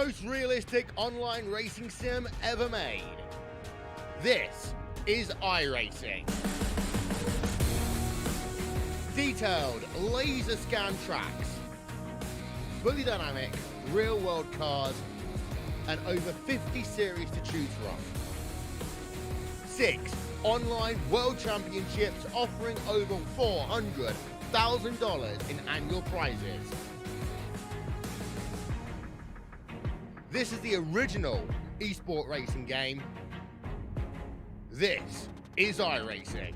most realistic online racing sim ever made. This is iRacing. Detailed laser scan tracks, fully dynamic, real world cars, and over 50 series to choose from. 6 online world championships offering over $400,000 in annual prizes. This is the original esport racing game. This is iRacing.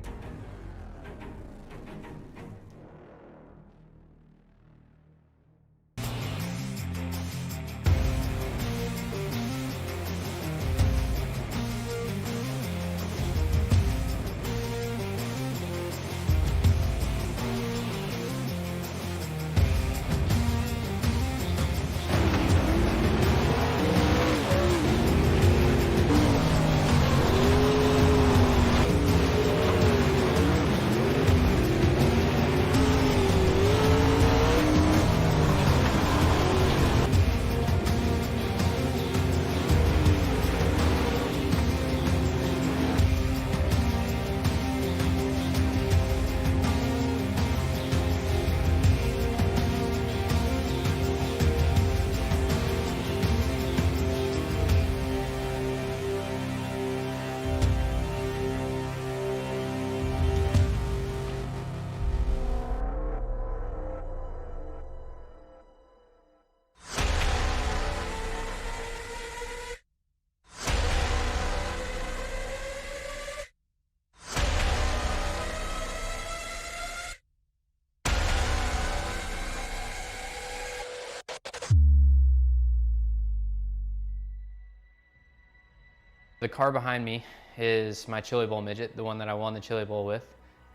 The car behind me is my Chili Bowl midget, the one that I won the Chili Bowl with.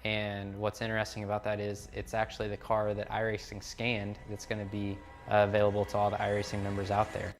And what's interesting about that is it's actually the car that iRacing scanned that's going to be available to all the iRacing members out there.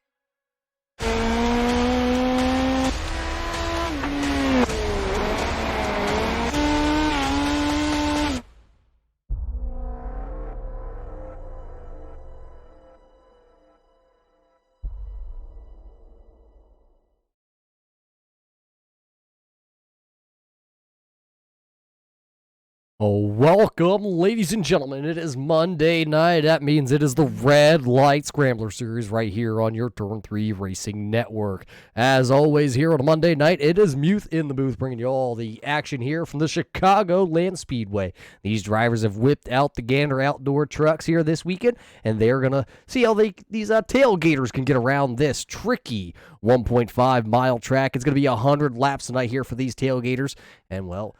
Welcome, ladies and gentlemen. It is Monday night. That means it is the Red Light Scrambler series right here on your Turn 3 Racing Network. As always, here on a Monday night, it is Muth in the booth bringing you all the action here from the Chicagoland Speedway. These drivers have whipped out the Gander outdoor trucks here this weekend, and they're going to see how these tailgaters can get around this tricky 1.5-mile track. It's going to be 100 laps tonight here for these tailgaters, and well,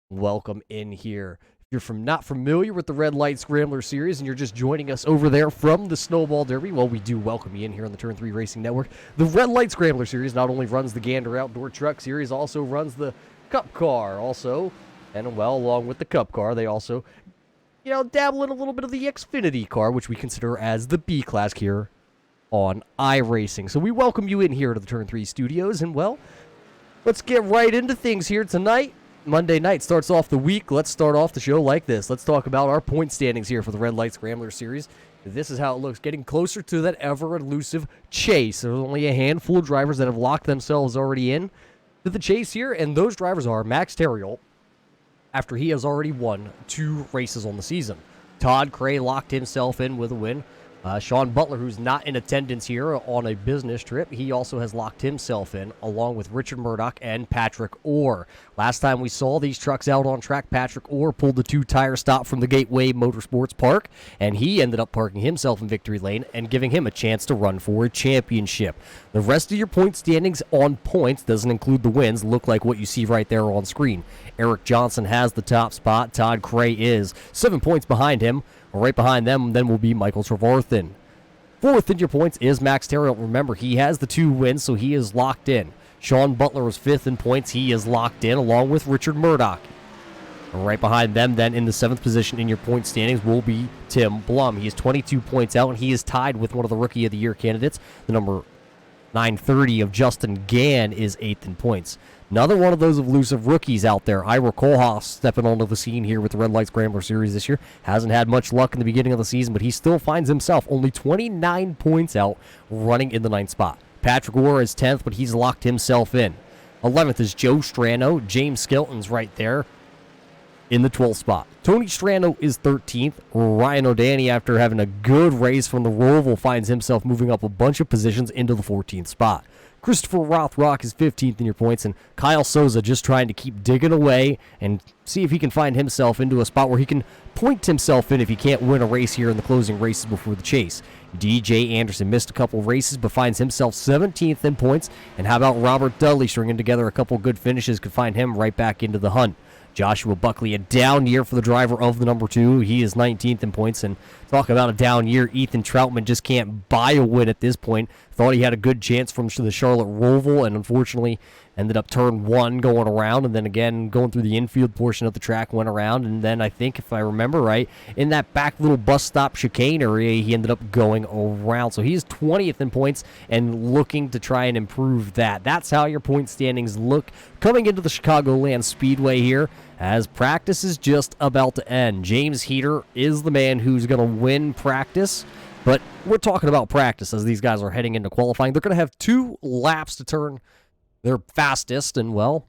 welcome in here. If you're not familiar with the Red Light Scrambler series and you're just joining us over there from the Snowball Derby, well, we do welcome you in here on the Turn 3 Racing Network. The Red Light Scrambler series not only runs the Gander Outdoor Truck series, also runs the Cup Car also. And, well, along with the Cup Car, they also, dabble in a little bit of the Xfinity car, which we consider as the B class here on iRacing. So we welcome you in here to the Turn 3 studios. And, well, let's get right into things here tonight. Monday night starts off the week. Let's start off the show like this. Let's talk about our point standings here for the Red Light Scrambler series. This is how it looks, getting closer to that ever-elusive chase. There's only a handful of drivers that have locked themselves already in to the chase here, and those drivers are Max Terriol, after he has already won 2 races on the season. Todd Cray locked himself in with a win. Sean Butler, who's not in attendance here on a business trip, he also has locked himself in, along with Richard Murdoch and Patrick Orr. Last time we saw these trucks out on track, Patrick Orr pulled the 2-tire stop from the Gateway Motorsports Park, and he ended up parking himself in victory lane and giving him a chance to run for a championship. The rest of your point standings on points, doesn't include the wins, look like what you see right there on screen. Eric Johnson has the top spot. Todd Cray is 7 points behind him. Right behind them then will be Michael Trevarthen. 4th in your points is Max Terriol. Remember, he has the 2 wins, so he is locked in. Sean Butler was 5th in points. He is locked in, along with Richard Murdoch. Right behind them then in the 7th position in your point standings will be Tim Blum. He is 22 points out, and he is tied with one of the Rookie of the Year candidates. The number 930 of Justin Gann is 8th in points. Another one of those elusive rookies out there. Ira Kohlhaas stepping onto the scene here with the Red Light Scrambler Series this year. Hasn't had much luck in the beginning of the season, but he still finds himself only 29 points out running in the 9th spot. Patrick Orr is 10th, but he's locked himself in. 11th is Joe Strano. James Skelton's right there in the 12th spot. Tony Strano is 13th. Ryan O'Danny, after having a good race from the Roval, finds himself moving up a bunch of positions into the 14th spot. Christopher Rothrock is 15th in your points, and Kyle Souza just trying to keep digging away and see if he can find himself into a spot where he can point himself in if he can't win a race here in the closing races before the chase. DJ Anderson missed a couple races but finds himself 17th in points, and how about Robert Dudley stringing together a couple good finishes could find him right back into the hunt. Joshua Buckley, a down year for the driver of the number 2. He is 19th in points, and talk about a down year. Ethan Troutman just can't buy a win at this point. Thought he had a good chance from the Charlotte Roval, and unfortunately ended up turn 1 going around, and then again going through the infield portion of the track, went around, and then I think, if I remember right, in that back little bus stop chicane area, he ended up going around. So he's 20th in points and looking to try and improve that. That's how your point standings look coming into the Chicagoland Speedway here, as practice is just about to end. James Heater is the man who's going to win practice, but we're talking about practice as these guys are heading into qualifying. They're going to have 2 laps to turn their fastest, and well,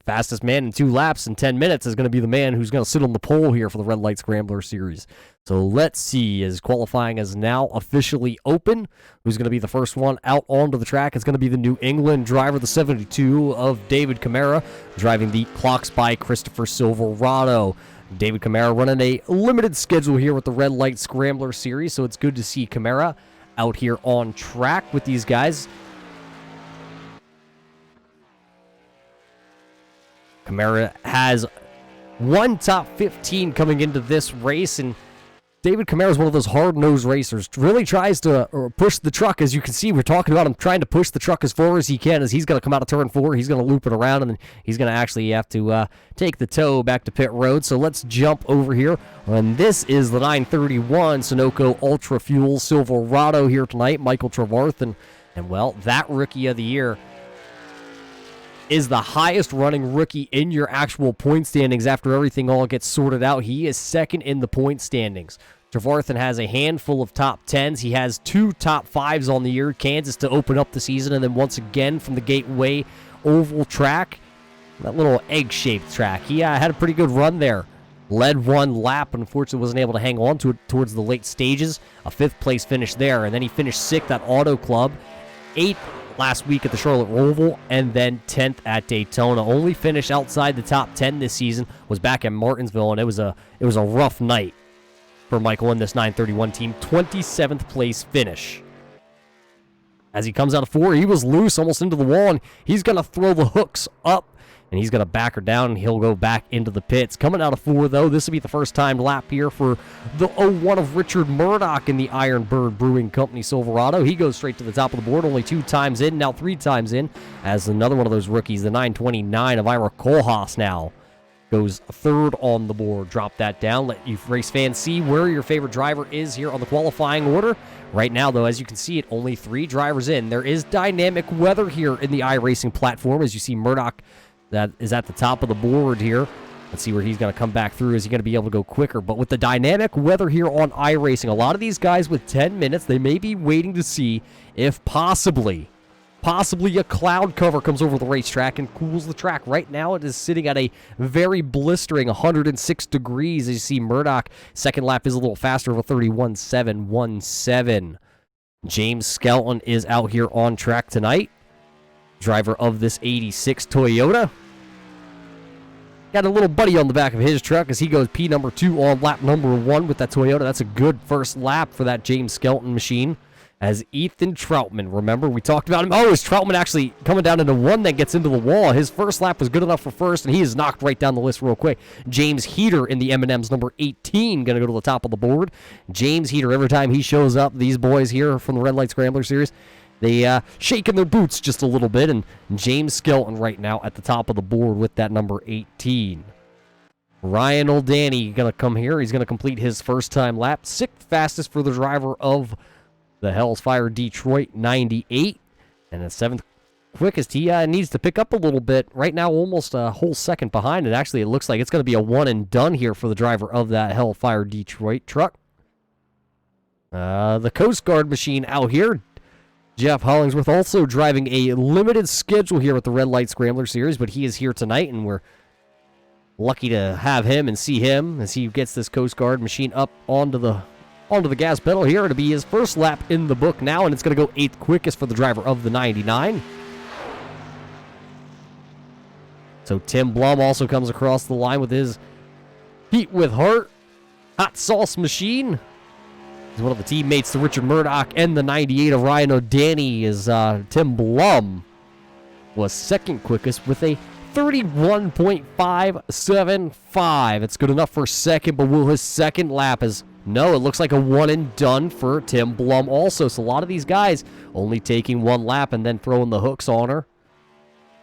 fastest man in 2 laps in 10 minutes is going to be the man who's going to sit on the pole here for the Red Light Scrambler Series. So let's see, as qualifying is now officially open, who's going to be the first one out onto the track. It's going to be the New England driver, the 72 of David Camara, driving the Clocks by Christopher Silverado. David Camara running a limited schedule here with the Red Light Scrambler Series, so it's good to see Camara out here on track with these guys. Camara has 1 top 15 coming into this race, and David Camara is one of those hard-nosed racers. Really tries to push the truck. As you can see, we're talking about him trying to push the truck as far as he can, as he's going to come out of turn 4. He's going to loop it around, and then he's going to actually have to take the tow back to pit road. So let's jump over here. And this is the 931 Sunoco Ultra Fuel Silverado here tonight, Michael Trevarthen. And, well, that Rookie of the Year is the highest running rookie in your actual point standings after everything all gets sorted out. He is 2nd in the point standings. Trevarthen has a handful of top 10s. He has 2 top 5s on the year. Kansas to open up the season, and then once again from the Gateway Oval track, that little egg-shaped track. He had a pretty good run there. Led 1 lap, unfortunately wasn't able to hang on to it towards the late stages. A 5th place finish there, and then he finished 6th at Auto Club, 8th last week at the Charlotte Roval, and then 10th at Daytona. Only finish outside the top 10 this season was back at Martinsville, and it was a rough night for Michael and this 931 team. 27th place finish. As he comes out of 4, he was loose almost into the wall, and he's going to throw the hooks up, and he's going to back her down, and he'll go back into the pits. Coming out of 4, though, this will be the first time lap here for the 01 of Richard Murdoch in the Iron Bird Brewing Company Silverado. He goes straight to the top of the board, only 2 times in, now 3 times in, as another one of those rookies, the 929 of Ira Kohlhaas now goes 3rd on the board. Drop that down, let you race fans see where your favorite driver is here on the qualifying order. Right now, though, as you can see it, only 3 drivers in. There is dynamic weather here in the iRacing platform, as you see Murdoch that is at the top of the board here. Let's see where he's going to come back through. Is he going to be able to go quicker? But with the dynamic weather here on iRacing, a lot of these guys with 10 minutes, they may be waiting to see if possibly a cloud cover comes over the racetrack and cools the track. Right now, it is sitting at a very blistering 106 degrees. As you see, Murdoch, 2nd lap is a little faster of a 31.717. James Skelton is out here on track tonight, driver of this 86 Toyota. Got a little buddy on the back of his truck as he goes P number 2 on lap number 1 with that Toyota. That's a good first lap for that James Skelton machine. As Ethan Troutman, remember, we talked about him. Oh, is Troutman actually coming down into 1 that gets into the wall? His first lap was good enough for first, and he is knocked right down the list real quick. James Heater in the M&M's number 18, going to go to the top of the board. James Heater, every time he shows up, these boys here from the Red Light Scrambler Series, they shaking their boots just a little bit, and James Skelton right now at the top of the board with that number 18. Ryan O'Danny going to come here. He's going to complete his first-time lap. 6th fastest for the driver of the Hell's Fire Detroit 98. And a 7th quickest. He needs to pick up a little bit. Right now, almost a whole second behind. And actually, it looks like it's going to be a one and done here for the driver of that Hellfire Detroit truck. The Coast Guard machine out here. Jeff Hollingsworth also driving a limited schedule here at the Red Light Scrambler Series, but he is here tonight, and we're lucky to have him and see him as he gets this Coast Guard machine up onto the gas pedal here. It'll be his first lap in the book now, and it's going to go 8th quickest for the driver of the 99. So Tim Blum also comes across the line with his Heat with Heart hot sauce machine. He's one of the teammates to Richard Murdoch and the 98 of Ryan O'Danny as Tim Blum was second quickest with a 31.575. It's good enough for second, but will his second lap is... No, it looks like a one and done for Tim Blum also. So a lot of these guys only taking one lap and then throwing the hooks on her.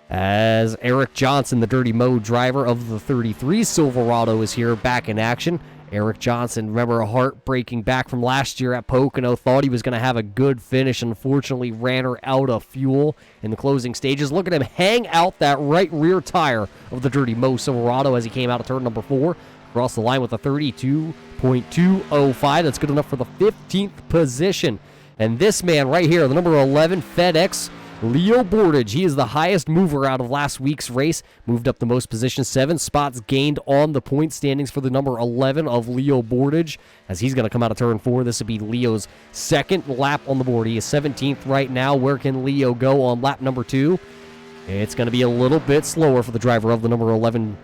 As Eric Johnson, the Dirty Mo driver of the 33 Silverado, is here back in action. Eric Johnson, remember, a heartbreaking back from last year at Pocono, thought he was going to have a good finish. Unfortunately, ran her out of fuel in the closing stages. Look at him hang out that right rear tire of the Dirty Mo Silverado as he came out of turn number 4. Across the line with a 32.205. That's good enough for the 15th position. And this man right here, the number 11 FedEx, Leo Bordage. He is the highest mover out of last week's race. Moved up the most positions, 7 spots gained on the point standings for the number 11 of Leo Bordage. As he's going to come out of turn 4. This would be Leo's second lap on the board. He is 17th right now. Where can Leo go on lap number 2? It's going to be a little bit slower for the driver of the number 11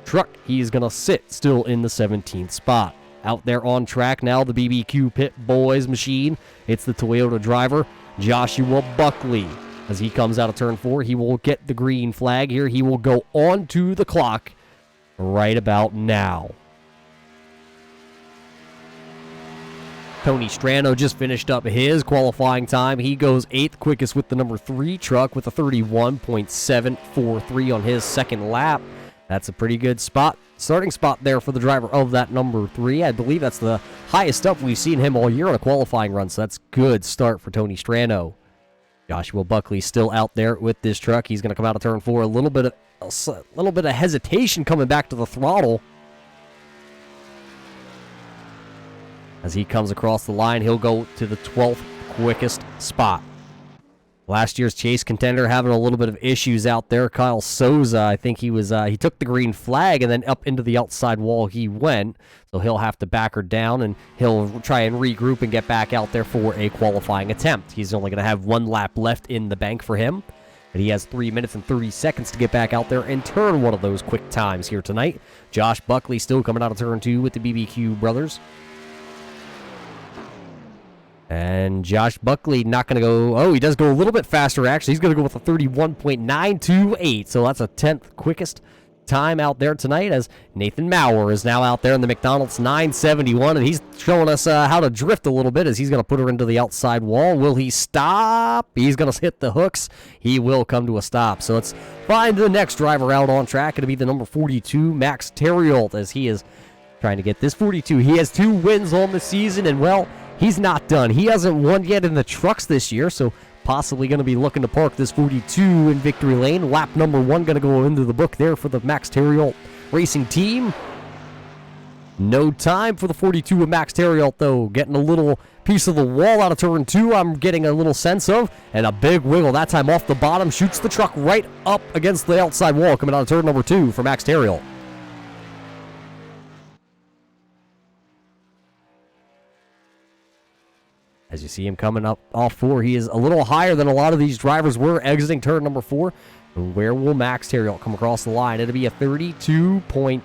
truck. He's going to sit still in the 17th spot. Out there on track now, the BBQ Pit Boys machine. It's the Toyota driver, Joshua Buckley. As he comes out of turn 4, he will get the green flag here. He will go on to the clock right about now. Tony Strano just finished up his qualifying time. He goes 8th quickest with the number 3 truck with a 31.743 on his second lap. That's a pretty good starting spot there for the driver of that number 3. I believe that's the highest up we've seen him all year on a qualifying run, so that's good start for Tony Strano. Joshua Buckley still out there with this truck. He's going to come out of turn 4. A little bit of hesitation coming back to the throttle. As he comes across the line, he'll go to the 12th quickest spot. Last year's chase contender having a little bit of issues out there. Kyle Souza, I think he took the green flag and then up into the outside wall he went. So he'll have to back her down and he'll try and regroup and get back out there for a qualifying attempt. He's only going to have 1 lap left in the bank for him. But he has 3 minutes and 30 seconds to get back out there and turn one of those quick times here tonight. Josh Buckley still coming out of turn 2 with the BBQ brothers. And Josh Buckley not going to go... Oh, he does go a little bit faster, actually. He's going to go with a 31.928. So that's a 10th quickest time out there tonight as Nathan Maurer is now out there in the McDonald's 971. And he's showing us how to drift a little bit as he's going to put her into the outside wall. Will he stop? He's going to hit the hooks. He will come to a stop. So let's find the next driver out on track. It'll be the number 42, Max Terriolt, as he is trying to get this 42. He has 2 wins on the season, and well... He's not done. He hasn't won yet in the trucks this year, so possibly going to be looking to park this 42 in victory lane. Lap number 1 going to go into the book there for the Max Terriolt Racing Team. No time for the 42 of Max Terriolt, though. Getting a little piece of the wall out of turn 2, I'm getting a little sense of. And a big wiggle, that time off the bottom, shoots the truck right up against the outside wall coming out of turn number 2 for Max Terriolt. As you see him coming up off 4, he is a little higher than a lot of these drivers were exiting turn number 4. Where will Max Terriolt come across the line? It'll be a 32.265,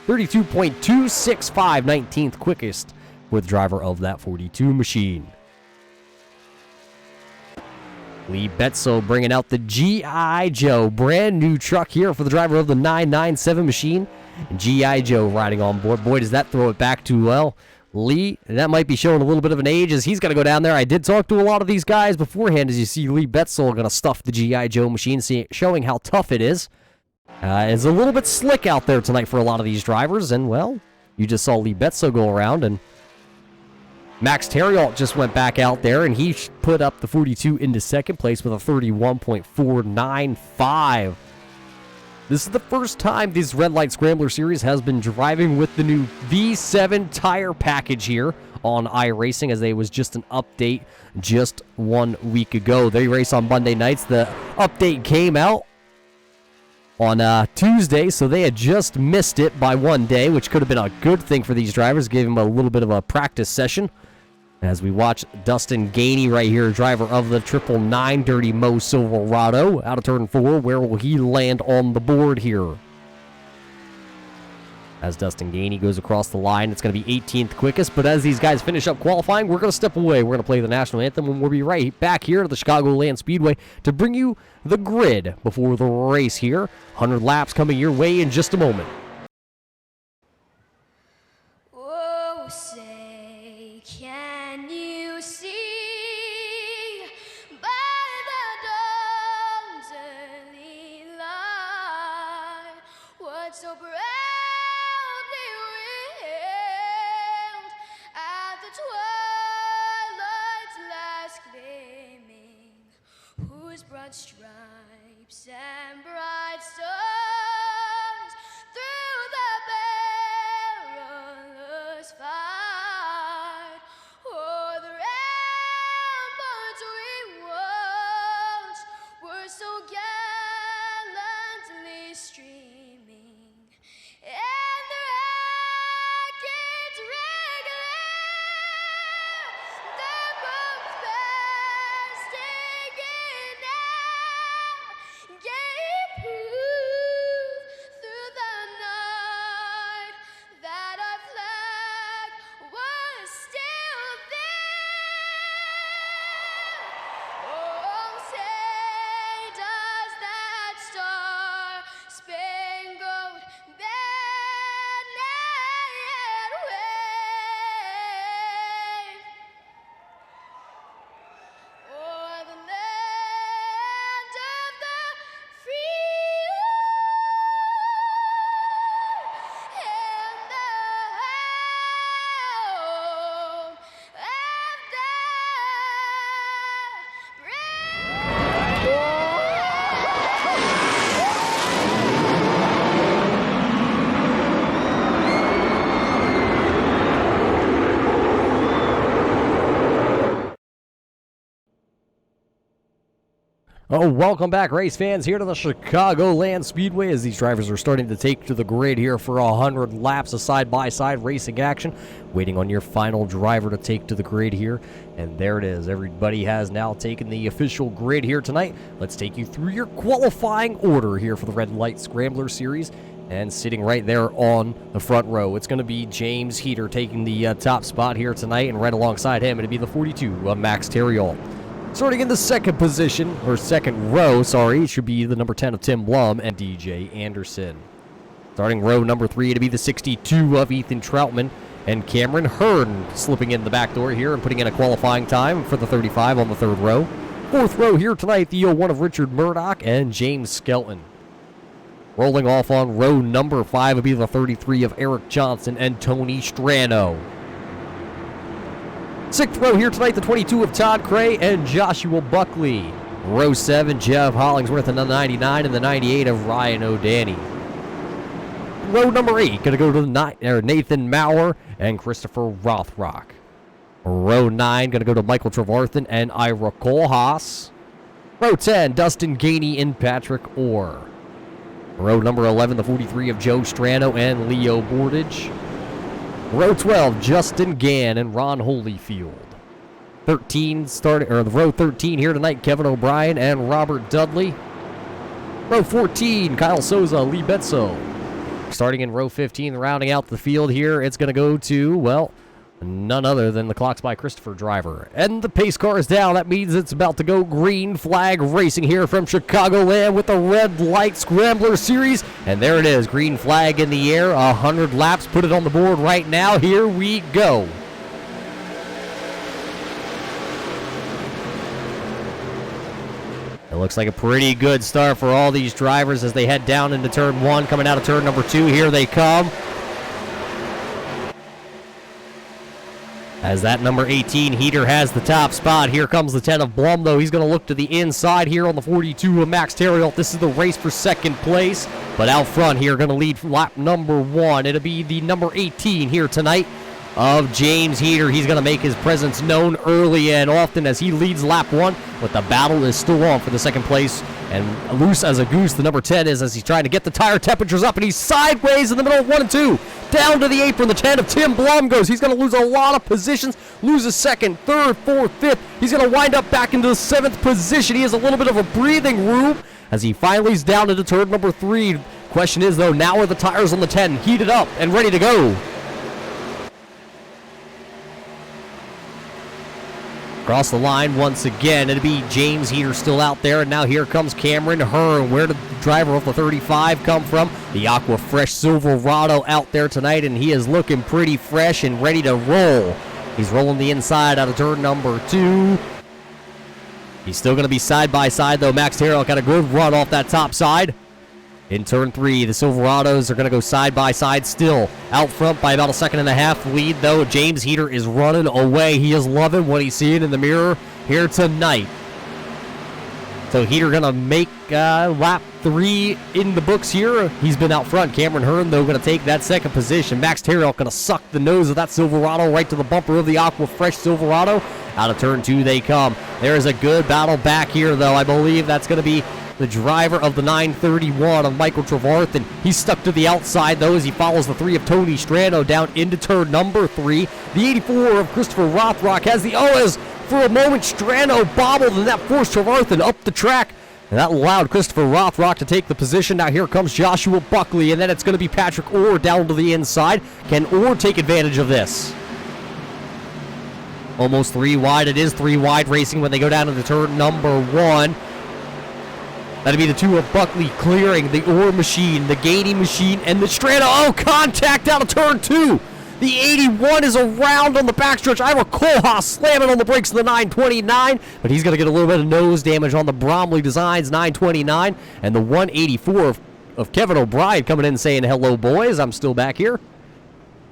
19th quickest with driver of that 42 machine. Lee Betzel bringing out the G.I. Joe, brand new truck here for the driver of the 997 machine. And G.I. Joe riding on board. Boy, does that throw it back to, well... Lee, that might be showing a little bit of an age as he's got to go down there. I did talk to a lot of these guys beforehand as you see Lee Betzel going to stuff the G.I. Joe machine, showing how tough it is. It's a little bit slick out there tonight for a lot of these drivers, and, well, you just saw Lee Betzel go around, and Max Terriot just went back out there, and he put up the 42 into second place with a 31.495. This is the first time this Red Light Scrambler Series has been driving with the new V7 tire package here on iRacing, as they was just an update just 1 week ago. They race on Monday nights. The update came out on Tuesday, so they had just missed it by 1 day, which could have been a good thing for these drivers, gave them a little bit of a practice session. As we watch Dustin Gainey right here, driver of the 999 Dirty Mo Silverado, out of turn 4. Where will he land on the board here? As Dustin Gainey goes across the line, it's going to be 18th quickest, but as these guys finish up qualifying, we're going to step away. We're going to play the national anthem, and we'll be right back here at the Chicagoland Speedway to bring you the grid before the race here. 100 laps coming your way in just a moment. Oh, say, can you see by the dawn's early light what so proudly wailed at the twilight's last gleaming, whose broad stripes and bright stars through the perilous fight o'er the ramparts we watched were so gallantly streaming, and the rackets regular, the boats bursting in out, gave proof through the night that our flag was still there. Oh, say does that star-spangled banner yet wave o'er the land of the free and the home of the Oh, welcome back, race fans, here to the Chicagoland Speedway as these drivers are starting to take to the grid here for 100 laps of side-by-side racing action. Waiting on your final driver to take to the grid here. And there it is. Everybody has now taken the official grid here tonight. Let's take you through your qualifying order here for the Red Light Scrambler Series. And sitting right there on the front row, it's going to be James Heater taking the top spot here tonight. And right alongside him, it'll be the 42, Max Terriot. Starting in the second position, or second row, sorry, it should be the number 10 of Tim Blum and DJ Anderson. Starting row number 3 to be the 62 of Ethan Troutman and Cameron Hearn slipping in the back door here and putting in a qualifying time for the 35 on the third row. Fourth row here tonight, the 01 of Richard Murdoch and James Skelton. Rolling off on row number 5 would be the 33 of Eric Johnson and Tony Strano. Sixth row here tonight, the 22 of Todd Cray and Joshua Buckley. Row 7, Jeff Hollingsworth and the 99 and the 98 of Ryan O'Danny. Row number 8, going to go to Nathan Maurer and Christopher Rothrock. Row 9, going to go to Michael Trevarthen and Ira Kohlhaas. Row 10, Dustin Gainey and Patrick Orr. Row number 11, the 43 of Joe Strano and Leo Bordage. Row 12, Justin Gann and Ron Holyfield. Row 13 here tonight, Kevin O'Brien and Robert Dudley. Row 14, Kyle Souza, Lee Betso. Starting in row 15, rounding out the field here, it's going to go to, well, none other than the Clocks by Christopher driver. And the pace car is down. That means it's about to go green flag racing here from Chicagoland with the Red Light Scrambler Series. And there it is, green flag in the air, 100 laps. Put it on the board right now. Here we go. It looks like a pretty good start for all these drivers as they head down into turn 1, coming out of turn number 2. Here they come. As that number 18 Heater has the top spot. Here comes the 10 of Blum, though. He's going to look to the inside here on the 42 of Max Terriel. This is the race for second place. But out front here, going to lead lap number 1. It'll be the number 18 here tonight of James Heater. He's going to make his presence known early and often as he leads lap 1. But the battle is still on for the second place. And loose as a goose, the number 10 is as he's trying to get the tire temperatures up. And he's sideways in the middle of 1 and 2. Down to the apron, the 10 of Tim Blum goes. He's going to lose a lot of positions. Loses second, third, fourth, fifth. He's going to wind up back into the 7th position. He has a little bit of a breathing room as he finally is down into turn number 3. Question is, though, now are the tires on the 10 heated up and ready to go? Across the line once again, it'll be James Heater still out there, and now here comes Cameron Hearn. Where did the driver of the 35 come from? The Aqua Fresh Silverado out there tonight, and he is looking pretty fresh and ready to roll. He's rolling the inside out of turn number 2. He's still going to be side by side, though. Max Terriel got a good run off that top side. In turn 3, the Silverados are going to go side by side still. Out front by about a 1.5 seconds lead, though. James Heater is running away. He is loving what he's seeing in the mirror here tonight. So Heater going to make lap 3 in the books here. He's been out front. Cameron Hearn, though, going to take that second position. Max Terriel going to suck the nose of that Silverado right to the bumper of the Aqua Fresh Silverado. Out of turn 2 they come. There is a good battle back here, though. I believe that's going to be the driver of the 931 of Michael Trevarthen. He's stuck to the outside, though, as he follows the 3 of Tony Strano down into turn number 3. The 84 of Christopher Rothrock has the OS. For a moment, Strano bobbled, and that forced Trevarthen up the track. And that allowed Christopher Rothrock to take the position. Now here comes Joshua Buckley, and then it's going to be Patrick Orr down to the inside. Can Orr take advantage of this? Almost 3 wide. It is 3 wide racing when they go down into turn number 1. That'd be the 2 of Buckley clearing the Orr machine, the Gainey machine, and the Strano. Oh, contact out of turn 2. The 81 is around on the backstretch. Ira Kohlhaas slamming on the brakes of the 929, but he's going to get a little bit of nose damage on the Bromley Designs 929. And the 184 of Kevin O'Brien coming in saying, hello, boys. I'm still back here.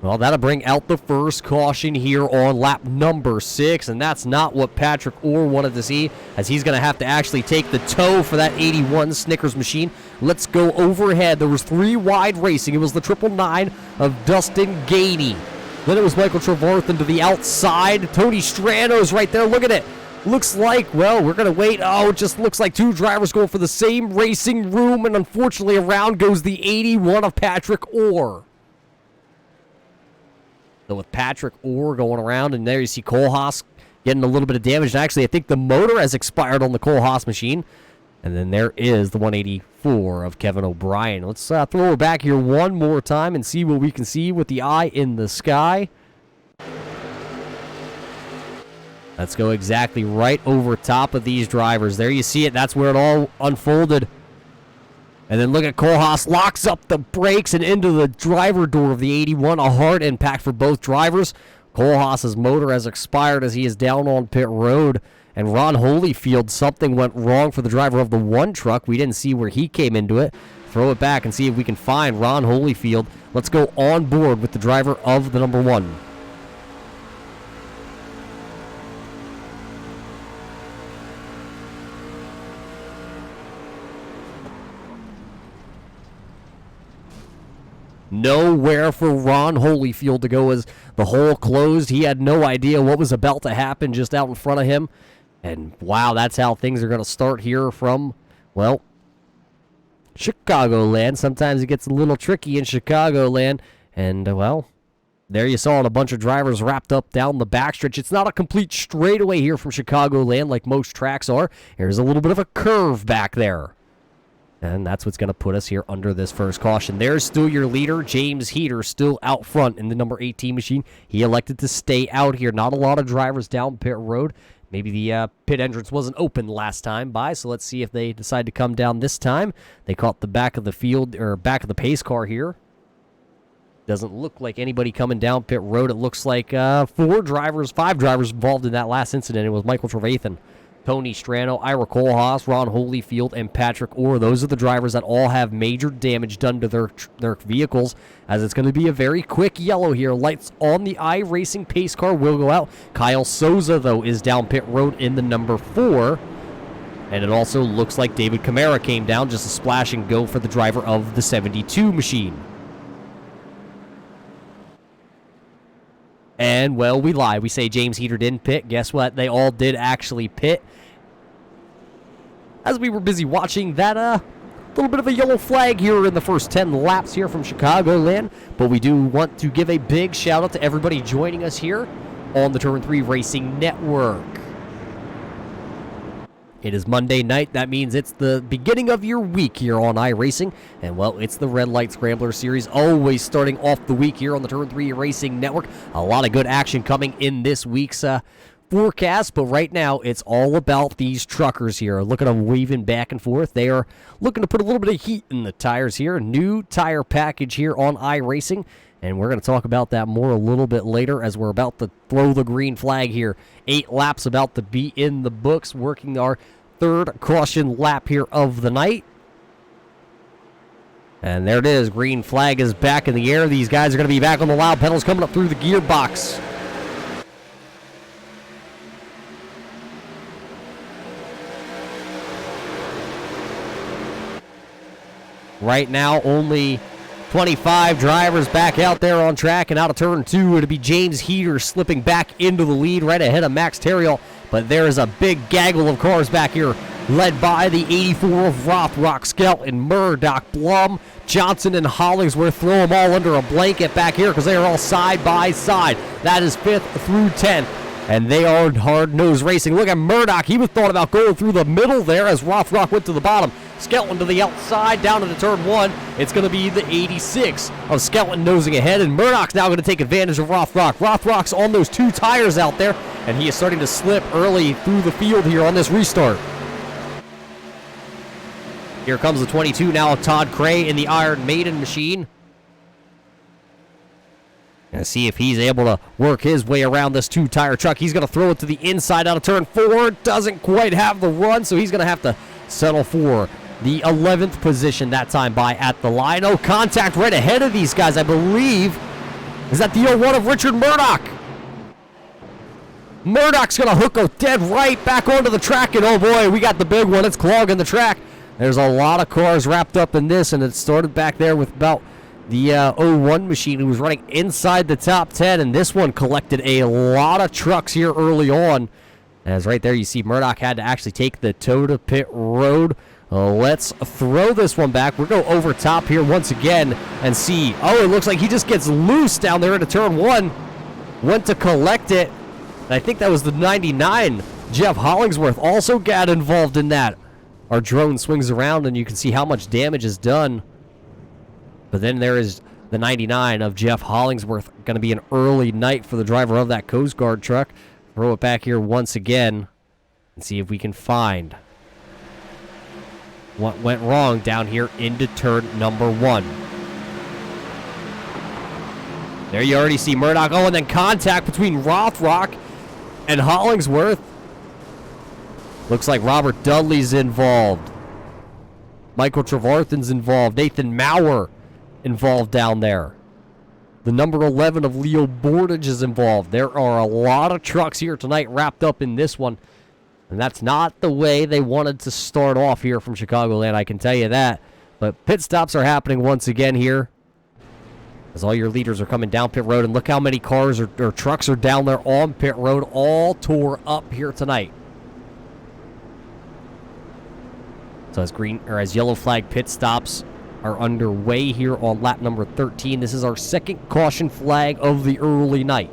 Well, that'll bring out the first caution here on lap number 6, and that's not what Patrick Orr wanted to see, as he's going to have to actually take the tow for that 81 Snickers machine. Let's go overhead. There was 3 wide racing. It was the 999 of Dustin Gainey. Then it was Michael Trevarthen to the outside. Tony Strano's right there. Look at it. Looks like, well, we're going to wait. Oh, it just looks like 2 drivers going for the same racing room, and unfortunately around goes the 81 of Patrick Orr. So with Patrick Orr going around, and there you see Kohlhaas getting a little bit of damage. And actually, I think the motor has expired on the Kohlhaas machine. And then there is the 184 of Kevin O'Brien. Let's throw her back here one more time and see what we can see with the eye in the sky. Let's go exactly right over top of these drivers. There you see it. That's where it all unfolded. And then look at Kohlhaas, locks up the brakes and into the driver door of the 81. A hard impact for both drivers. Kohlhaas's motor has expired as he is down on pit road. And Ron Holyfield, something went wrong for the driver of the 1 truck. We didn't see where he came into it. Throw it back and see if we can find Ron Holyfield. Let's go on board with the driver of the number 1. Nowhere for Ron Holyfield to go as the hole closed. He had no idea what was about to happen just out in front of him. And wow, that's how things are going to start here from, well, Chicagoland. Sometimes it gets a little tricky in Chicagoland. And, well, there you saw it, a bunch of drivers wrapped up down the backstretch. It's not a complete straightaway here from Chicagoland like most tracks are. There's a little bit of a curve back there. And that's what's going to put us here under this first caution. There's still your leader, James Heater, still out front in the number 18 machine. He elected to stay out here. Not a lot of drivers down pit road. Maybe the pit entrance wasn't open last time by, so let's see if they decide to come down this time. They caught the back of the field, or back of the pace car here. Doesn't look like anybody coming down pit road. It looks like 5 drivers involved in that last incident. It was Michael Trevathan. Tony Strano, Ira Kohlhaas, Ron Holyfield, and Patrick Orr. Those are the drivers that all have major damage done to their vehicles, as it's going to be a very quick yellow here. Lights on the iRacing pace car will go out. Kyle Souza, though, is down pit road in the number 4. And it also looks like David Camara came down, just a splash and go for the driver of the 72 machine. And, well, we lie. We say James Heater didn't pit. Guess what? They all did actually pit. As we were busy watching that little bit of a yellow flag here in the first 10 laps here from Chicagoland. But we do want to give a big shout out to everybody joining us here on the Turn 3 Racing Network. It is Monday night. That means it's the beginning of your week here on iRacing. And, well, it's the Red Light Scrambler Series, always starting off the week here on the Turn 3 Racing Network. A lot of good action coming in this week's forecast, but right now it's all about these truckers here. Look at them weaving back and forth. They are looking to put a little bit of heat in the tires here. New tire package here on iRacing. And we're going to talk about that more a little bit later as we're about to throw the green flag here. 8 laps about to be in the books, working our third caution lap here of the night. And there it is. Green flag is back in the air. These guys are going to be back on the loud pedals coming up through the gearbox. Right now, only 25 drivers back out there on track, and out of turn 2, it'll be James Heater slipping back into the lead right ahead of Max Terriel. But there is a big gaggle of cars back here, led by the 84 of Rothrock, Skelton, Murdoch, Blum, Johnson, and Hollingsworth. Throw them all under a blanket back here because they are all side by side. That is 5th through 10th. And they are hard-nosed racing. Look at Murdoch. He was thought about going through the middle there as Rothrock went to the bottom. Skelton to the outside, down into turn 1. It's going to be the 86 of Skelton nosing ahead, and Murdoch's now going to take advantage of Rothrock. Rothrock's on those 2 tires out there, and he is starting to slip early through the field here on this restart. Here comes the 22 now of Todd Cray in the Iron Maiden machine. Gonna see if he's able to work his way around this 2-tire truck. He's going to throw it to the inside out of turn 4. Doesn't quite have the run, so he's going to have to settle for the 11th position that time by at the line. Oh, contact right ahead of these guys, I believe. Is that the 01 of Richard Murdoch? Murdoch's going to hook a dead right back onto the track, and oh boy, we got the big one. It's clogging the track. There's a lot of cars wrapped up in this, and it started back there with about the 01 machine who was running inside the top 10, and this one collected a lot of trucks here early on. As right there you see Murdoch had to actually take the toe to pit road. Let's throw this one back. We're going to over top here once again and see. Oh, it looks like he just gets loose down there into turn 1. Went to collect it. And I think that was the 99. Jeff Hollingsworth also got involved in that. Our drone swings around and you can see how much damage is done. But then there is the 99 of Jeff Hollingsworth. Going to be an early night for the driver of that Coast Guard truck. Throw it back here once again and see if we can find what went wrong down here into turn number 1. There you already see Murdoch. Oh, and then contact between Rothrock and Hollingsworth. Looks like Robert Dudley's involved. Michael Trevarthen's involved. Nathan Maurer involved down there. The number 11 of Leo Bordage is involved. There are a lot of trucks here tonight wrapped up in this one. And that's not the way they wanted to start off here from Chicagoland, I can tell you that. But pit stops are happening once again here, as all your leaders are coming down pit road. And look how many cars or trucks are down there on pit road, all tore up here tonight. So as yellow flag pit stops are underway here on lap number 13. This is our second caution flag of the early night.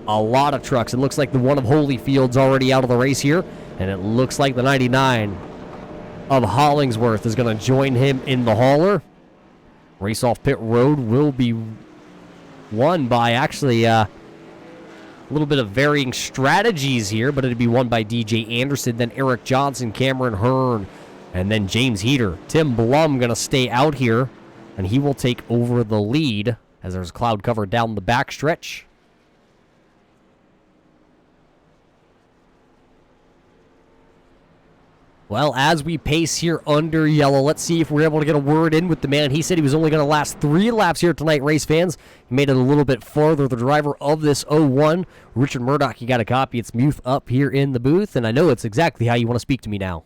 A lot of trucks. It looks like the one of Holyfield's already out of the race here, and it looks like the 99 of Hollingsworth is going to join him in the hauler. Race off pit road will be won by actually a little bit of varying strategies here, but it'd be won by DJ Anderson, then Eric Johnson, Cameron Hearn, and then James Heater. Tim Blum going to stay out here, and he will take over the lead as there's cloud cover down the backstretch. Well, as we pace here under yellow, let's see if we're able to get a word in with the man. He said he was only going to last 3 laps here tonight, race fans. He made it a little bit farther. The driver of this 01, Richard Murdoch, you got a copy. It's Muth up here in the booth, and I know it's exactly how you want to speak to me now.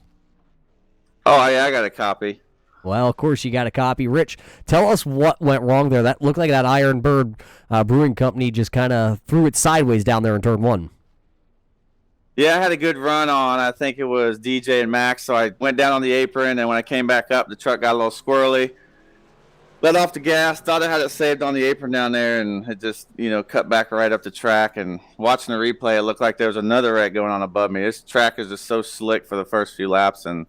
Oh, yeah, I got a copy. Well, of course you got a copy. Rich, tell us what went wrong there. That looked like that Iron Bird Brewing Company just kind of threw it sideways down there in turn 1. Yeah, I had a good run on, I think it was DJ and Max, so I went down on the apron, and when I came back up, the truck got a little squirrely. Let off the gas, thought I had it saved on the apron down there, and it just, cut back right up the track. And watching the replay, it looked like there was another wreck going on above me. This track is just so slick for the first few laps, and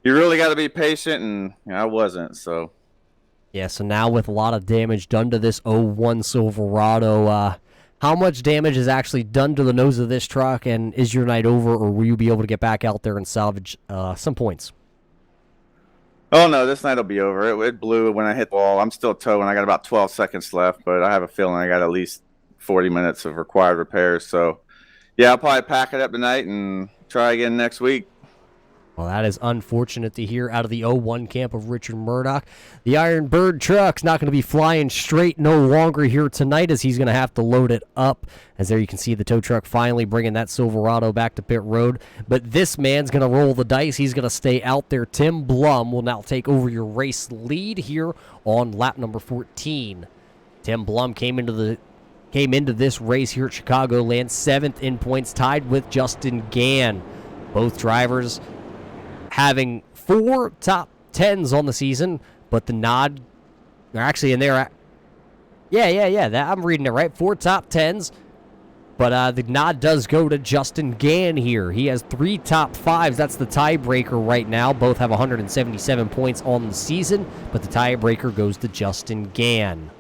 you really got to be patient, and I wasn't, so. Yeah, so now with a lot of damage done to this 01 Silverado, how much damage is actually done to the nose of this truck, and is your night over, or will you be able to get back out there and salvage some points? Oh, no, this night will be over. It blew when I hit the wall. I'm still towing. I got about 12 seconds left, but I have a feeling I got at least 40 minutes of required repairs. So, yeah, I'll probably pack it up tonight and try again next week. Well, that is unfortunate to hear out of the 01 camp of Richard Murdoch. The Iron Bird truck's not going to be flying straight no longer here tonight, as he's going to have to load it up. As there you can see the tow truck finally bringing that Silverado back to pit road. But this man's going to roll the dice. He's going to stay out there. Tim Blum will now take over your race lead here on lap number 14. Tim Blum came into this race here at Chicagoland 7th in points, tied with Justin Gann. Both drivers having 4 top 10s on the season, but the nod, they're actually in there. Yeah, I'm reading it right. 4 top 10s, but the nod does go to Justin Gann here. He has 3 top 5s. That's the tiebreaker right now. Both have 177 points on the season, but the tiebreaker goes to Justin Gann.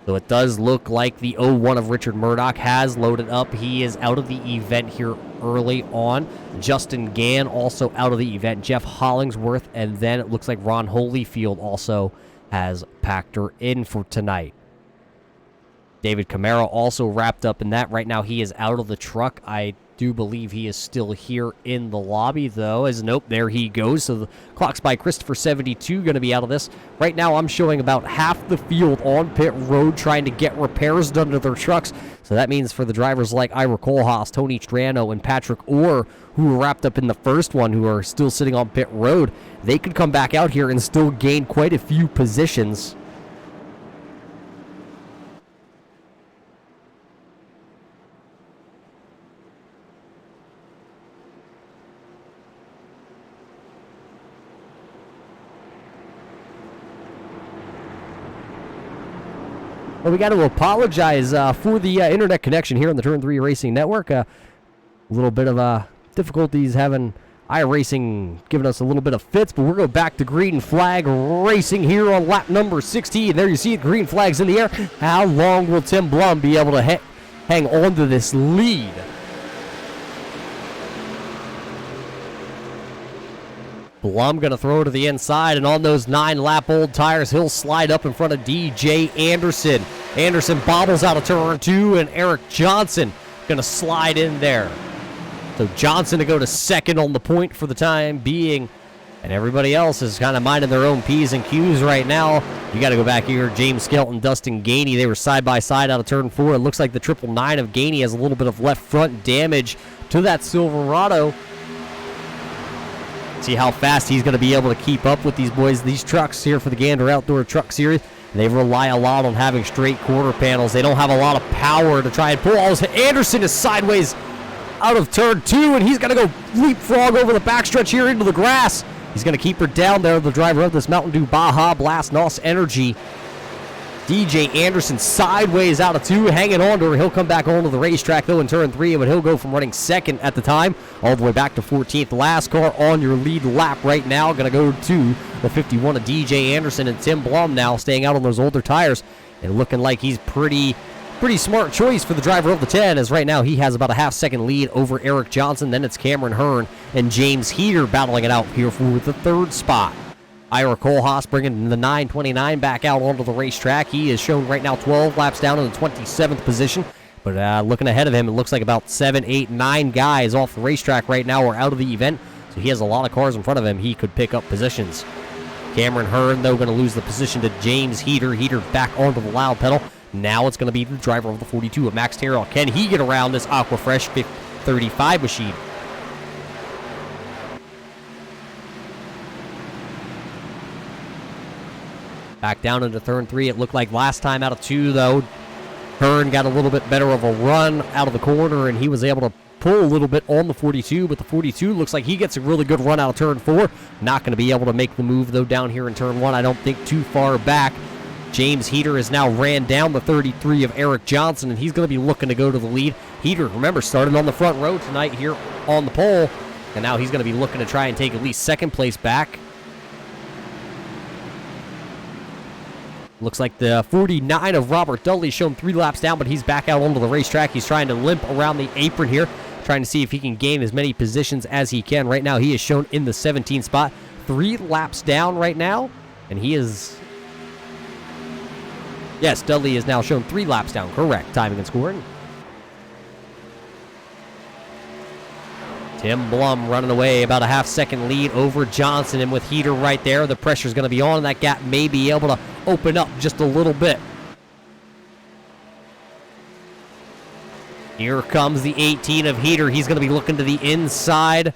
So it does look like the 01 of Richard Murdoch has loaded up. He is out of the event here early on. Justin Gann also out of the event. Jeff Hollingsworth, and then it looks like Ron Holyfield also has packed her in for tonight. David Camaro also wrapped up in that. Right now he is out of the truck. I do believe he is still here in the lobby, though, as nope, there he goes. So the clock's by Christopher 72 going to be out of this. Right now I'm showing about half the field on pit road trying to get repairs done to their trucks. So that means for the drivers like Ira Kohlhaas, Tony Strano, and Patrick Orr, who were wrapped up in the first one, who are still sitting on pit road, they could come back out here and still gain quite a few positions. Well, we got to apologize for the internet connection here on the Turn 3 Racing Network. A little bit of difficulties having iRacing giving us a little bit of fits, but we're going back to green flag racing here on lap number 16. There you see it, green flags in the air. How long will Tim Blum be able to hang on to this lead? Blum going to throw to the inside, and on those 9-lap-old tires, he'll slide up in front of DJ Anderson. Anderson bobbles out of turn 2, and Eric Johnson going to slide in there. So Johnson to go to second on the point for the time being, and everybody else is kind of minding their own P's and Q's right now. You got to go back here. James Skelton, Dustin Gainey, they were side by side out of turn 4. It looks like the 999 of Gainey has a little bit of left front damage to that Silverado. See how fast he's going to be able to keep up with these boys. These trucks here for the Gander Outdoor Truck Series, they rely a lot on having straight quarter panels. They don't have a lot of power to try and pull. Anderson is sideways out of turn 2, and he's going to go leapfrog over the backstretch here into the grass. He's going to keep her down there, the driver of this Mountain Dew Baja Blast NOS Energy. DJ Anderson sideways out of 2, hanging on to her. He'll come back onto the racetrack, though, in turn 3, but he'll go from running second at the time all the way back to 14th. Last car on your lead lap right now. Going to go to the 51 of DJ Anderson, and Tim Blum now staying out on those older tires and looking like he's pretty smart choice for the driver of the 10, as right now he has about a half-second lead over Eric Johnson. Then it's Cameron Hearn and James Heater battling it out here for the 3rd spot. Ira Kohlhaas bringing the 929 back out onto the racetrack. He is shown right now 12 laps down in the 27th position. But looking ahead of him, it looks like about 7, 8, 9 guys off the racetrack right now or out of the event. So he has a lot of cars in front of him. He could pick up positions. Cameron Hearn, though, going to lose the position to James Heater. Heater back onto the loud pedal. Now it's going to be the driver of the 42 of Max Terrell. Can he get around this Aquafresh 35 machine? Back down into turn 3. It looked like last time out of 2, though, Hearn got a little bit better of a run out of the corner, and he was able to pull a little bit on the 42, but the 42 looks like he gets a really good run out of turn 4. Not going to be able to make the move, though, down here in turn 1. I don't think too far back. James Heater has now ran down the 33 of Eric Johnson, and he's going to be looking to go to the lead. Heater, remember, started on the front row tonight here on the pole, and now he's going to be looking to try and take at least second place back. Looks like the 49 of Robert Dudley shown 3 laps down, but he's back out onto the racetrack. He's trying to limp around the apron here, trying to see if he can gain as many positions as he can. Right now, he is shown in the 17th spot. 3 laps down right now, and he is... Yes, Dudley is now shown 3 laps down. Correct. Timing and scoring. Tim Blum running away about a half-second lead over Johnson, and with Heater right there, the pressure's going to be on, and that gap may be able to open up just a little bit. Here comes the 18 of Heater. He's going to be looking to the inside.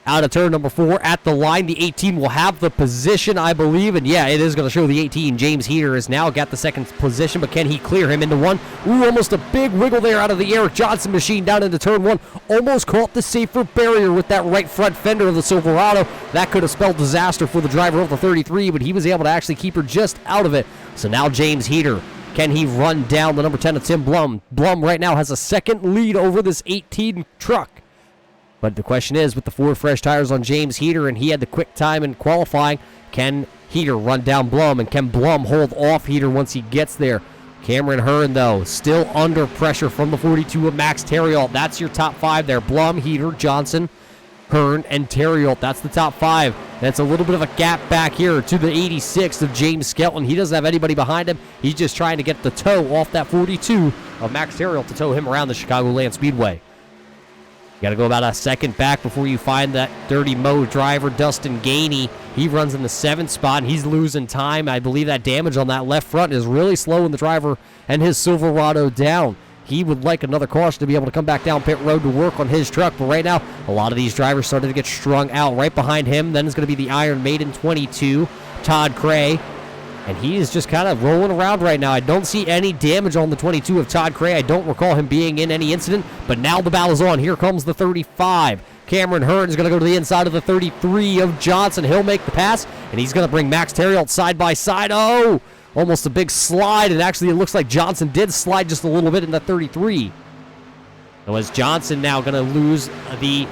Out of turn number 4 at the line. The 18 will have the position, I believe. And yeah, it is going to show the 18. James Heater has now got the second position, but can he clear him into 1? Ooh, almost a big wiggle there out of the Eric Johnson machine down into turn 1. Almost caught the safer barrier with that right front fender of the Silverado. That could have spelled disaster for the driver of the 33, but he was able to actually keep her just out of it. So now James Heater. Can he run down the number 10 of Tim Blum? Blum right now has a second lead over this 18 truck. But the question is, with the 4 fresh tires on James Heater, and he had the quick time in qualifying, can Heater run down Blum, and can Blum hold off Heater once he gets there? Cameron Hearn, though, still under pressure from the 42 of Max Terriot. That's your top 5 there. Blum, Heater, Johnson, Hearn, and Terriot. That's the top 5. That's a little bit of a gap back here to the 86 of James Skelton. He doesn't have anybody behind him. He's just trying to get the toe off that 42 of Max Terriot to tow him around the Chicagoland Speedway. You got to go about a second back before you find that Dirty Mo driver, Dustin Gainey. He runs in the 7th spot, and he's losing time. I believe that damage on that left front is really slowing the driver and his Silverado down. He would like another caution to be able to come back down pit road to work on his truck, but right now, a lot of these drivers started to get strung out. Right behind him, then is going to be the Iron Maiden 22, Todd Cray. And he is just kind of rolling around right now. I don't see any damage on the 22 of Todd Cray. I don't recall him being in any incident. But now the battle's on. Here comes the 35. Cameron Hearn is going to go to the inside of the 33 of Johnson. He'll make the pass. And he's going to bring Max Terriot side by side. Oh, almost a big slide. And actually, it looks like Johnson did slide just a little bit in the 33. So as Johnson now going to lose the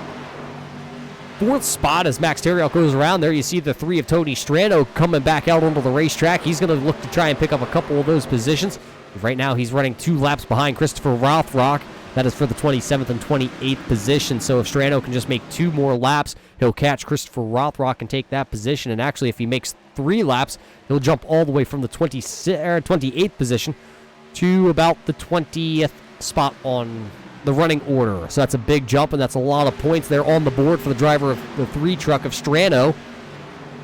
4th spot as Max Terriot goes around there. You see the 3 of Tony Strano coming back out onto the racetrack. He's going to look to try and pick up a couple of those positions. Right now, he's running 2 laps behind Christopher Rothrock. That is for the 27th and 28th position. So if Strano can just make 2 more laps, he'll catch Christopher Rothrock and take that position. And actually, if he makes 3 laps, he'll jump all the way from the 28th position to about the 20th spot on the running order. So that's a big jump, and that's a lot of points there on the board for the driver of the 3 truck of Strano.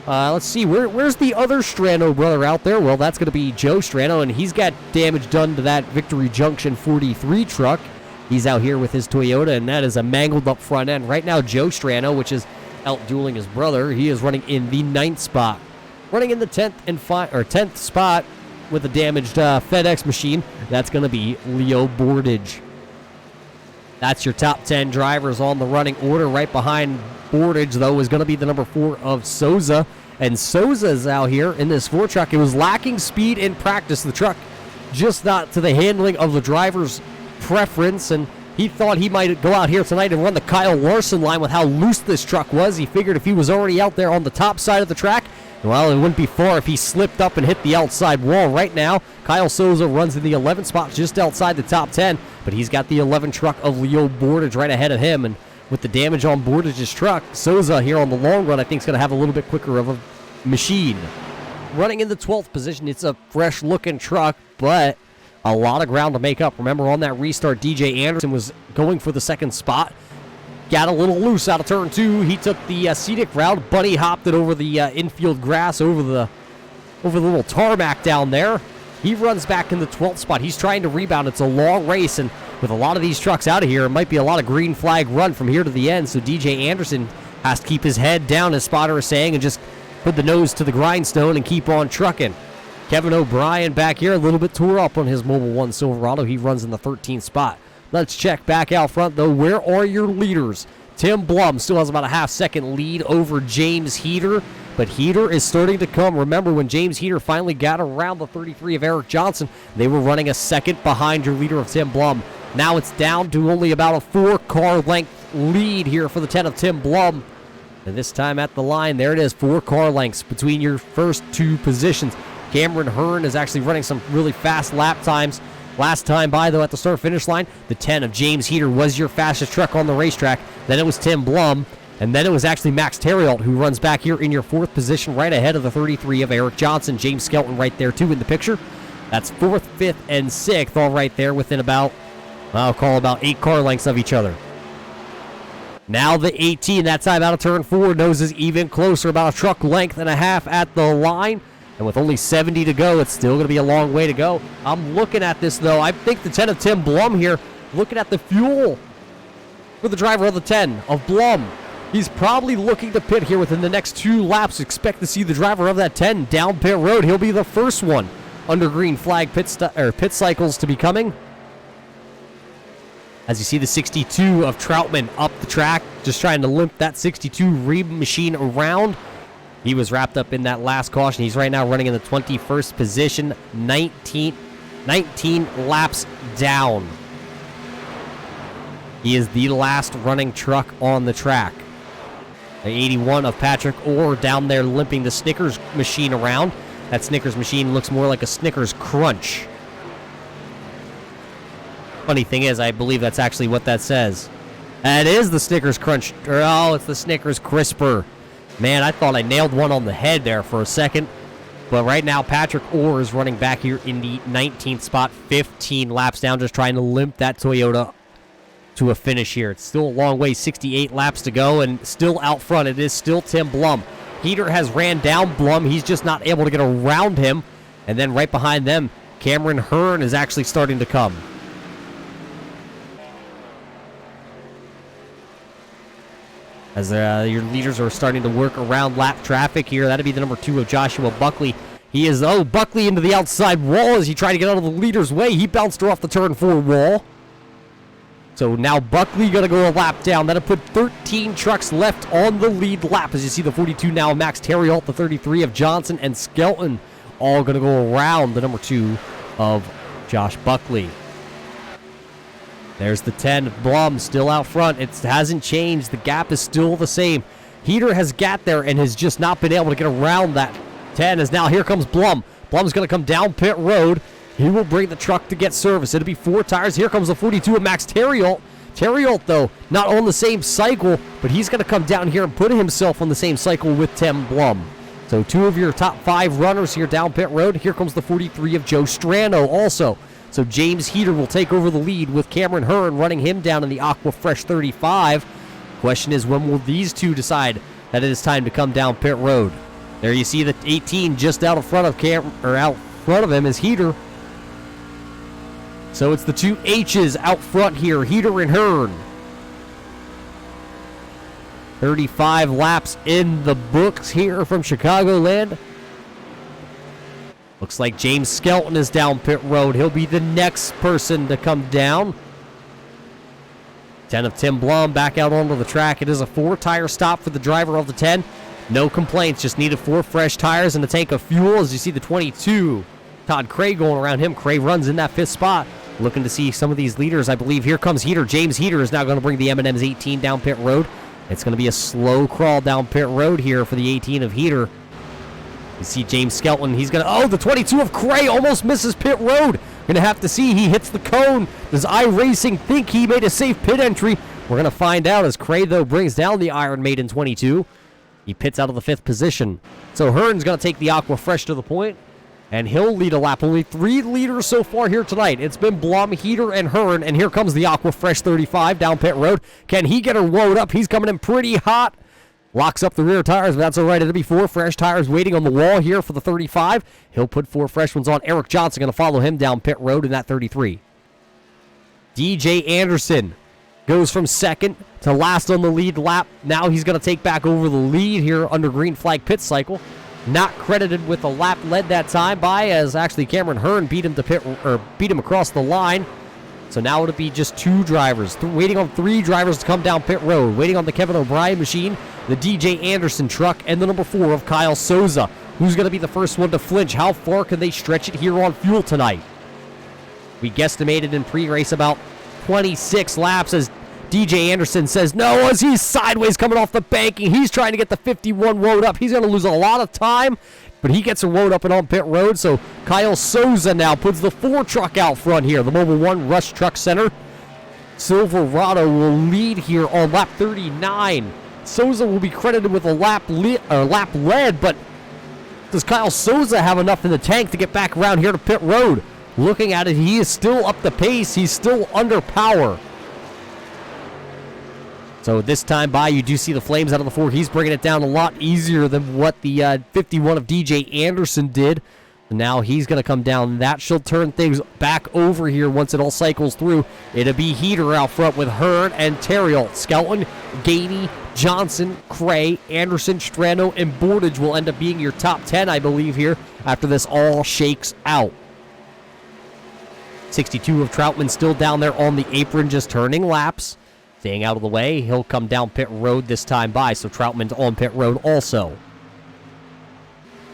Let's see, where's the other Strano brother out there? Well, that's going to be Joe Strano, and he's got damage done to that Victory Junction 43 truck. He's out here with his Toyota, and that is a mangled up front end. Right now, Joe Strano, which is out-dueling his brother, he is running in the 9th spot. Running in the 10th spot with a damaged FedEx machine, that's going to be Leo Bordage. That's your top 10 drivers on the running order. Right behind Bordage, though, is going to be the number 4 of Souza. And Souza is out here in this 4 truck. It was lacking speed in practice. The truck just not to the handling of the driver's preference. And he thought he might go out here tonight and run the Kyle Larson line with how loose this truck was. He figured if he was already out there on the top side of the track, well, it wouldn't be far if he slipped up and hit the outside wall. Right now, Kyle Souza runs in the 11th spot just outside the top 10, but he's got the 11 truck of Leo Bordage right ahead of him. And with the damage on Bordage's truck, Souza here on the long run, I think is going to have a little bit quicker of a machine. Running in the 12th position, it's a fresh-looking truck, but A lot of ground to make up. Remember, on that restart, DJ Anderson was going for the second spot. Got a little loose out of turn 2. He took the scenic route. Bunny hopped it over the infield grass, over the little tarmac down there. He runs back in the 12th spot. He's trying to rebound. It's a long race, and with a lot of these trucks out of here, it might be a lot of green flag run from here to the end, so DJ Anderson has to keep his head down, as Spotter is saying, and just put the nose to the grindstone and keep on trucking. Kevin O'Brien back here, a little bit tore up on his Mobil 1 Silverado. He runs in the 13th spot. Let's check back out front, though. Where are your leaders? Tim Blum still has about a half-second lead over James Heater, but Heater is starting to come. Remember, when James Heater finally got around the 33 of Eric Johnson, they were running a second behind your leader of Tim Blum. Now it's down to only about a 4-car length lead here for the 10 of Tim Blum. And this time at the line, there it is, 4-car lengths between your first 2 positions. Cameron Hearn is actually running some really fast lap times. Last time by, though, at the start-finish line, the 10 of James Heater was your fastest truck on the racetrack. Then it was Tim Blum, and then it was actually Max Terriault, who runs back here in your 4th position, right ahead of the 33 of Eric Johnson. James Skelton right there, too, in the picture. That's 4th, 5th, and 6th, all right there within about, I'll call about 8 car lengths of each other. Now the 18, that time out of turn 4, noses even closer, about a truck length and a half at the line. And with only 70 to go, it's still going to be a long way to go. I'm looking at this, though. I think the 10 of Tim Blum here, looking at the fuel for the driver of the 10 of Blum. He's probably looking to pit here within the next 2 laps. Expect to see the driver of that 10 down pit road. He'll be the first one under green flag pit cycles to be coming. As you see the 62 of Troutman up the track, just trying to limp that 62 Reeb machine around. He was wrapped up in that last caution. He's right now running in the 21st position, 19 laps down. He is the last running truck on the track. The 81 of Patrick Orr down there limping the Snickers machine around. That Snickers machine looks more like a Snickers Crunch. Funny thing is, I believe that's actually what that says. That is the Snickers Crunch. Oh, it's the Snickers Crisper. Man, I thought I nailed one on the head there for a second. But right now, Patrick Orr is running back here in the 19th spot, 15 laps down, just trying to limp that Toyota to a finish here. It's still a long way, 68 laps to go, and still out front, it is still Tim Blum. Heater has ran down Blum. He's just not able to get around him. And then right behind them, Cameron Hearn is actually starting to come. As your leaders are starting to work around lap traffic here. That'd be the number 2 of Joshua Buckley. He is, Buckley into the outside wall as he tried to get out of the leader's way. He bounced her off the turn 4 wall. So now Buckley going to go a lap down. That'll put 13 trucks left on the lead lap. As you see the 42 now, Max Terriault, the 33 of Johnson and Skelton, all going to go around the number 2 of Josh Buckley. There's the 10, Blum, still out front. It hasn't changed. The gap is still the same. Heater has got there and has just not been able to get around that 10. As now here comes Blum. Blum's going to come down pit road. He will bring the truck to get service. It'll be 4 tires. Here comes the 42 of Max Terriault. Terriault, though, not on the same cycle, but he's going to come down here and put himself on the same cycle with Tim Blum. So 2 of your top 5 runners here down pit road. Here comes the 43 of Joe Strano also. So James Heater will take over the lead with Cameron Hearn running him down in the Aqua Fresh 35. Question is, when will these 2 decide that it is time to come down pit road? There you see the 18 just out in front of out front of him is Heater. So it's the 2 H's out front here, Heater and Hearn. 35 laps in the books here from Chicagoland. Looks like James Skelton is down pit road. He'll be the next person to come down. 10 of Tim Blum back out onto the track. It is a 4-tire stop for the driver of the 10. No complaints, just needed 4 fresh tires and a tank of fuel. As you see the 22, Todd Cray going around him. Cray runs in that 5th spot. Looking to see some of these leaders, I believe. Here comes Heater. James Heater is now going to bring the M&M's 18 down pit road. It's going to be a slow crawl down pit road here for the 18 of Heater. You see James Skelton, he's going to, the 22 of Cray almost misses pit road. Going to have to see, he hits the cone. Does iRacing think he made a safe pit entry? We're going to find out as Cray, though, brings down the Iron Maiden 22. He pits out of the 5th position. So Hearn's going to take the Aqua Fresh to the point. And he'll lead a lap. Only 3 leaders so far here tonight. It's been Blum, Heater, and Hearn. And here comes the Aqua Fresh 35 down pit road. Can he get her woed up? He's coming in pretty hot. Locks up the rear tires, but that's all right. It'll be 4 fresh tires waiting on the wall here for the 35. He'll put 4 fresh ones on. Eric Johnson going to follow him down pit road in that 33. DJ Anderson goes from second to last on the lead lap. Now he's going to take back over the lead here under green flag pit cycle. Not credited with a lap led that time by, as actually Cameron Hearn beat him to pit or beat him across the line. So now it'll be just 2 drivers, waiting on 3 drivers to come down pit road, waiting on the Kevin O'Brien machine, the DJ Anderson truck, and the number 4 of Kyle Souza. Who's going to be the first one to flinch? How far can they stretch it here on fuel tonight? We guesstimated in pre-race about 26 laps, as DJ Anderson says no, as he's sideways coming off the banking. He's trying to get the 51 woed up. He's going to lose a lot of time, but he gets her woed up and on pit road. So Kyle Souza now puts the 4 truck out front here. The Mobile 1 Rush Truck Center. Silverado will lead here on lap 39. Souza will be credited with a lap led, but does Kyle Souza have enough in the tank to get back around here to pit road? Looking at it, he is still up the pace. He's still under power. So this time by, you do see the flames out of the 4. He's bringing it down a lot easier than what the 51 of DJ Anderson did. And now he's going to come down. That should turn things back over here once it all cycles through. It'll be Heater out front with Hearn and Terriel. Skelton, Gainey, Johnson, Cray, Anderson, Strano, and Bordage will end up being your top 10, I believe, here after this all shakes out. 62 of Troutman still down there on the apron, just turning laps. Staying out of the way, he'll come down pit road this time by, so Troutman's on pit road also.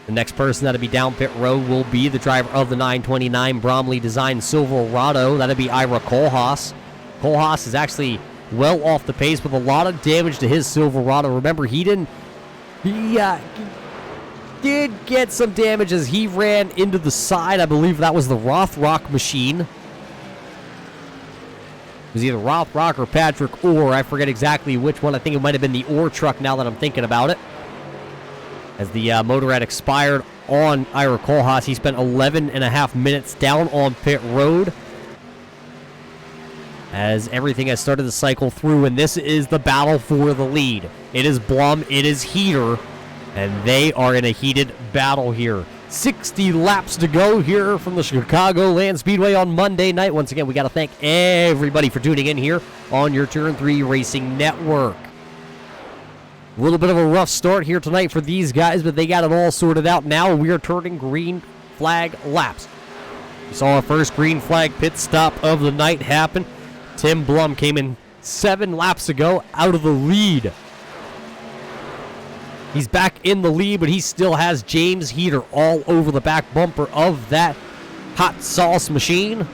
The next person that'll be down pit road will be the driver of the 929 Bromley designed Silverado. That'll be Ira Kohlhaas. Kohlhaas is actually well off the pace with a lot of damage to his Silverado. Remember, he did get some damage as he ran into the side. I believe that was the Rothrock machine. It was either Rothrock or Patrick Orr. I forget exactly which one. I think it might have been the Orr truck now that I'm thinking about it. As the motor had expired on Ira Kohlhaas, he spent 11 and a half minutes down on pit road. As everything has started to cycle through, and this is the battle for the lead. It is Blum, it is Heater, and they are in a heated battle here. 60 laps to go here from the Chicagoland Speedway on Monday night. Once again, we got to thank everybody for tuning in here on your Turn 3 Racing Network. A little bit of a rough start here tonight for these guys, but they got it all sorted out now. We are turning green flag laps. We saw our first green flag pit stop of the night happen. Tim Blum came in 7 laps ago out of the lead. He's back in the lead, but he still has James Heater all over the back bumper of that hot sauce machine.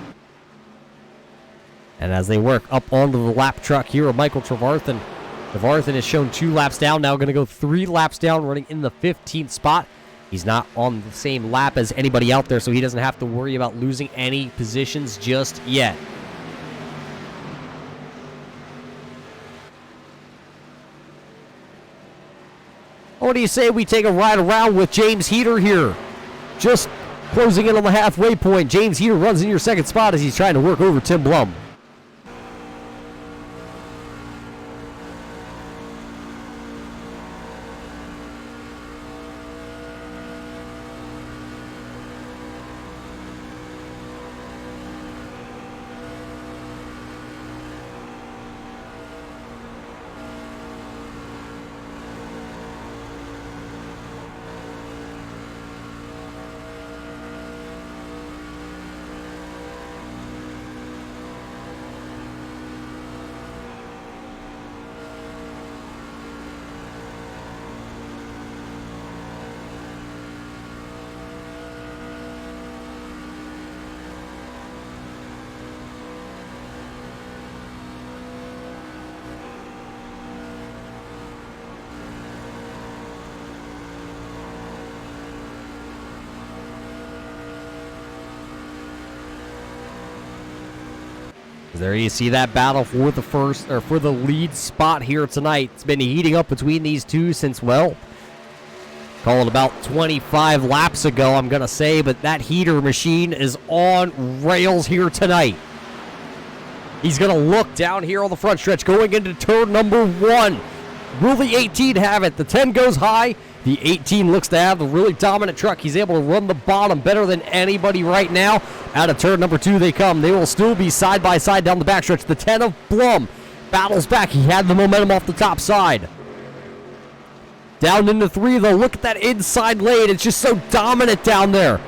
And as they work up onto the lap truck here of Michael Trevarthen, Trevarthen is shown 2 laps down, now going to go 3 laps down, running in the 15th spot. He's not on the same lap as anybody out there, so he doesn't have to worry about losing any positions just yet. What do you say we take a ride around with James Heater here? Just closing in on the halfway point. James Heater runs in your second spot as he's trying to work over Tim Blum. There you see that battle for the first, or for the lead spot here tonight. It's been heating up between these two since, well, Called about 25 laps ago, I'm going to say, but that heater machine is on rails here tonight. He's going to look down here on the front stretch going into turn number 1. Will the 18 have it? The 10 goes high. The 18 looks to have the really dominant truck. He's able to run the bottom better than anybody right now. Out of turn number 2 they come. They will still be side by side down the backstretch. The 10 of Blum battles back. He had the momentum off the top side. Down into 3, though. Look at that inside lane. It's just so dominant down there.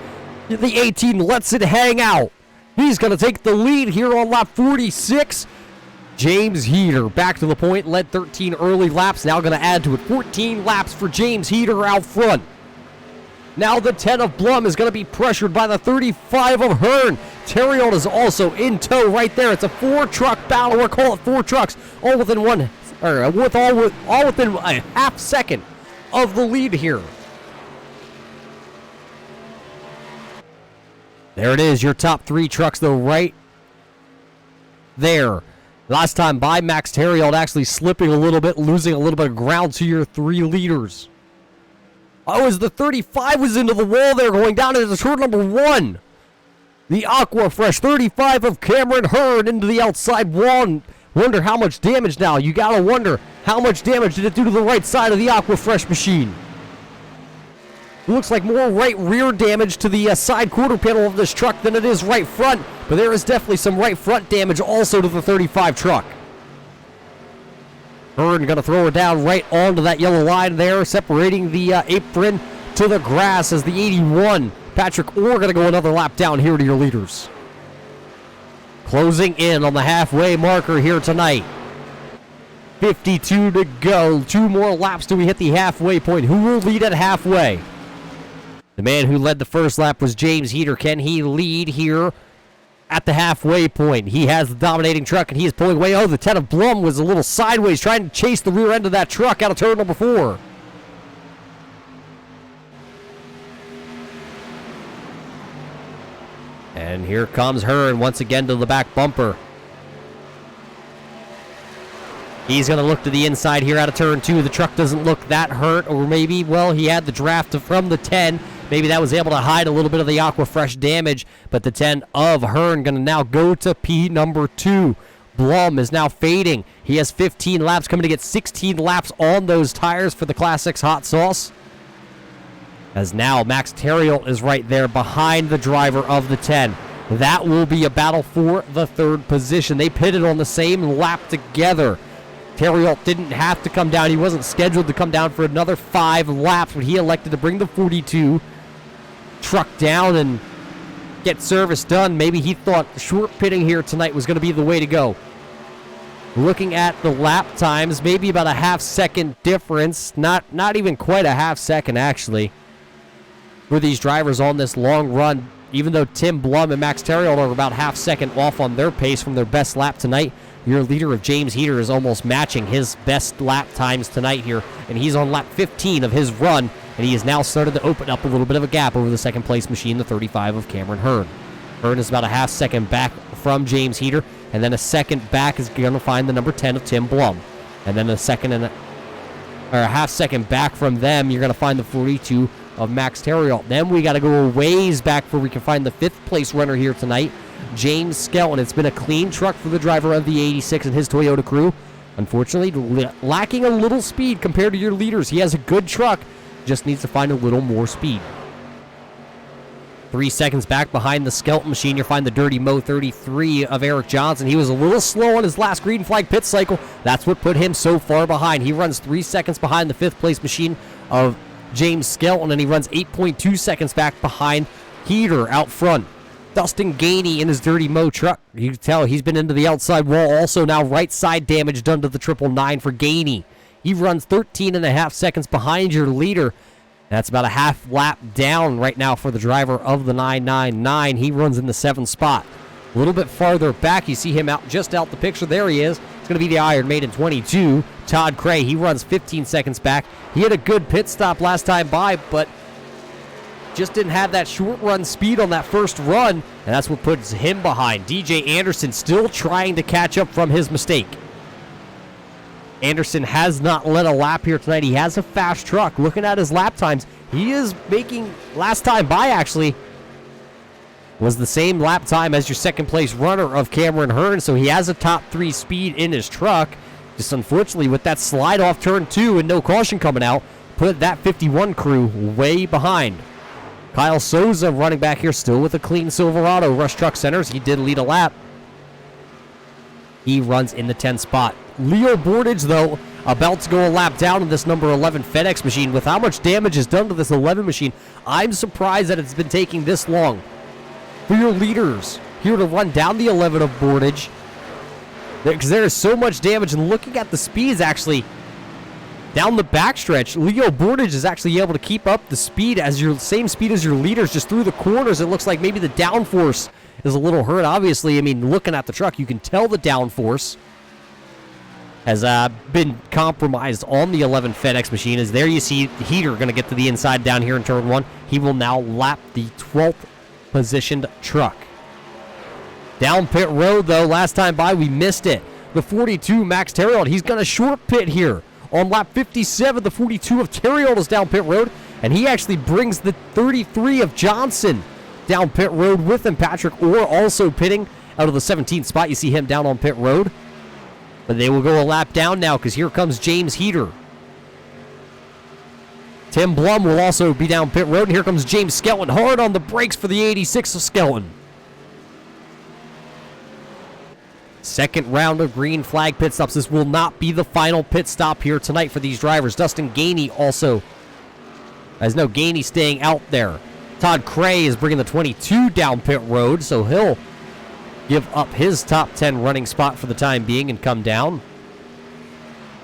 The 18 lets it hang out. He's going to take the lead here on lap 46. James Heater back to the point. Led 13 early laps. Now going to add to it 14 laps for James Heater out front. Now the 10 of Blum is going to be pressured by the 35 of Hearn. Terrion is also in tow right there. It's a 4-truck battle. We'll call it 4 trucks. All within all within a half second of the lead here. There it is, your top 3 trucks, though, right there. Last time by, Max Terriot actually slipping a little bit, losing a little bit of ground to your 3 leaders. Oh, as the 35 was into the wall there, going down into turn number 1. The Aqua Fresh 35 of Cameron Hearn into the outside wall. Wonder how much damage now. You gotta wonder how much damage did it do to the right side of the Aqua Fresh machine. It looks like more right rear damage to the side quarter panel of this truck than it is right front, but there is definitely some right front damage also to the 35 truck. Hearn gonna throw her down right onto that yellow line there, separating the apron to the grass as the 81. Patrick Orr gonna go another lap down here to your leaders. Closing in on the halfway marker here tonight. 52 to go. 2 more laps till we hit the halfway point. Who will lead at halfway? The man who led the first lap was James Heater. Can he lead here at the halfway point? He has the dominating truck, and he is pulling away. Oh, the 10 of Blum was a little sideways, trying to chase the rear end of that truck out of turn number 4. And here comes Hearn once again to the back bumper. He's going to look to the inside here out of turn 2. The truck doesn't look that hurt, or maybe, well, he had the draft from the 10. Maybe that was able to hide a little bit of the Aqua Fresh damage, but the 10 of Hearn going to now go to P number 2. Blum is now fading. He has 15 laps, coming to get 16 laps on those tires for the Class 6 hot sauce. As now Max Terriot is right there behind the driver of the 10. That will be a battle for the 3rd position. They pitted on the same lap together. Terriot didn't have to come down. He wasn't scheduled to come down for another 5 laps, but he elected to bring the 42 truck down and get service done. Maybe he thought short pitting here tonight was going to be the way to go. Looking at the lap times, maybe about a half-second difference. Not even quite a half-second, actually, for these drivers on this long run. Even though Tim Blum and Max Terriot are about half-second off on their pace from their best lap tonight, your leader of James Heater is almost matching his best lap times tonight here, and he's on lap 15 of his run, and he has now started to open up a little bit of a gap over the second-place machine, the 35 of Cameron Hearn. Hearn is about a half-second back from James Heater, and then a second back is going to find the number 10 of Tim Blum. And then a half-second back from them, you're going to find the 42 of Max Terriot. Then we got to go a ways back before we can find the 5th-place runner here tonight, James Skelton. It's been a clean truck for the driver of the 86 and his Toyota crew. Unfortunately, lacking a little speed compared to your leaders. He has a good truck, just needs to find a little more speed. 3 seconds back behind the Skelton machine, you'll find the Dirty Mo 33 of Eric Johnson. He was a little slow on his last green flag pit cycle. That's what put him so far behind. He runs 3 seconds behind the 5th-place machine of James Skelton, and he runs 8.2 seconds back behind Heater out front. Dustin Gainey in his Dirty Mo truck. You can tell he's been into the outside wall. Also now right side damage done to the 999 for Gainey. He runs 13.5 seconds behind your leader. That's about a half lap down right now for the driver of the 999. He runs in the 7th spot. A little bit farther back, you see him out the picture. There he is. It's going to be the Iron Maiden 22, Todd Cray. He runs 15 seconds back. He had a good pit stop last time by, but just didn't have that short run speed on that first run, and that's what puts him behind. DJ Anderson still trying to catch up from his mistake. Anderson has not led a lap here tonight. He has a fast truck. Looking at his lap times, he is making, last time by actually, was the same lap time as your second place runner of Cameron Hearn, so he has a top 3 speed in his truck. Just unfortunately, with that slide off turn 2 and no caution coming out, put that 51 crew way behind. Kyle Souza running back here still with a clean Silverado. Rush Truck Centers, he did lead a lap. He runs in the 10th spot. Leo Bordage, though, about to go a lap down in this number 11 FedEx machine. With how much damage is done to this 11 machine, I'm surprised that it's been taking this long for your leaders here to run down the 11 of Bordage, because there is so much damage. And looking at the speeds, actually, down the backstretch, Leo Bordage is actually able to keep up the speed as your same speed as your leaders. Just through the corners, it looks like maybe the downforce is a little hurt. Obviously, I mean, looking at the truck, you can tell the downforce has been compromised on the 11 FedEx machine. As there you see Heater going to get to the inside down here in turn 1. He will now lap the 12th positioned truck. Down pit road, though, last time by, we missed it. The 42, Max Terriot, he's going to short pit here. On lap 57, the 42 of Terriot is down pit road, and he actually brings the 33 of Johnson down pit road with him. Patrick Orr also pitting out of the 17th spot. You see him down on pit road. But they will go a lap down now because here comes James Heater. Tim Blum will also be down pit road, and here comes James Skelton. Hard on the brakes for the 86 of Skelton. Second round of green flag pit stops. This will not be the final pit stop here tonight for these drivers. Dustin Gainey also, as no Gainey staying out there. Todd Cray is bringing the 22 down pit road, so he'll give up his top 10 running spot for the time being and come down.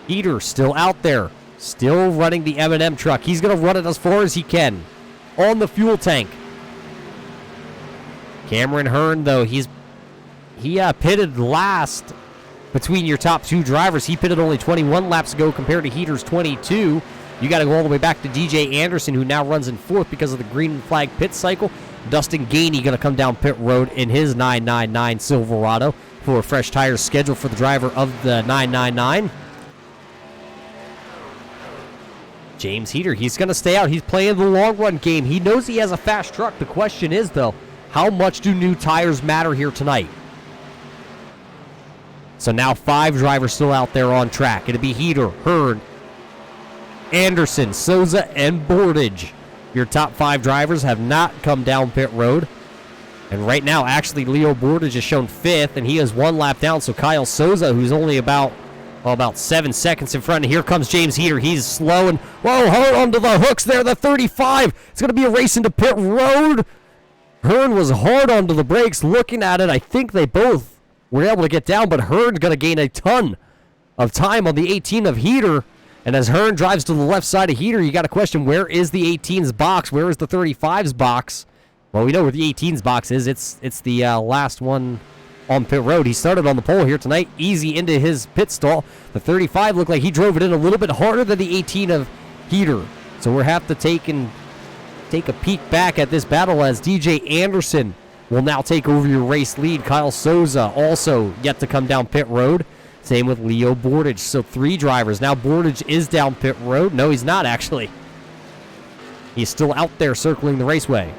Heater still out there, still running the M&M truck. He's going to run it as far as he can on the fuel tank. Cameron Hearn, though, he pitted last between your top 2 drivers. He pitted only 21 laps ago compared to Heater's 22. You got to go all the way back to DJ Anderson, who now runs in 4th because of the green flag pit cycle. Dustin Gainey going to come down pit road in his 999 Silverado for a fresh tires schedule for the driver of the 999. James Heater, he's going to stay out. He's playing the long run game. He knows he has a fast truck. The question is, though, how much do new tires matter here tonight? So now 5 drivers still out there on track. It'll be Heater, Hearn, Anderson, Souza, and Bordage. Your top 5 drivers have not come down pit road. And right now, actually, Leo Bordage is shown 5th, and he is 1 lap down. So Kyle Souza, who's only about 7 seconds in front. And here comes James Heater. He's slow and, whoa, hard onto the hooks there. The 35. It's going to be a race into pit road. Hearn was hard onto the brakes. Looking at it, I think they both were able to get down, but Hearn's going to gain a ton of time on the 18 of Heater. And as Hearn drives to the left side of Heater, you got to question, where is the 18's box? Where is the 35's box? Well, we know where the 18's box is. It's the last one on pit road. He started on the pole here tonight, easy into his pit stall. The 35 looked like he drove it in a little bit harder than the 18 of Heater. So we'll have to take a peek back at this battle as DJ Anderson will now take over your race lead. Kyle Souza also yet to come down pit road. Same with Leo Bordage. So 3 drivers. Now Bordage is down pit road. No, he's not, actually. He's still out there circling the raceway.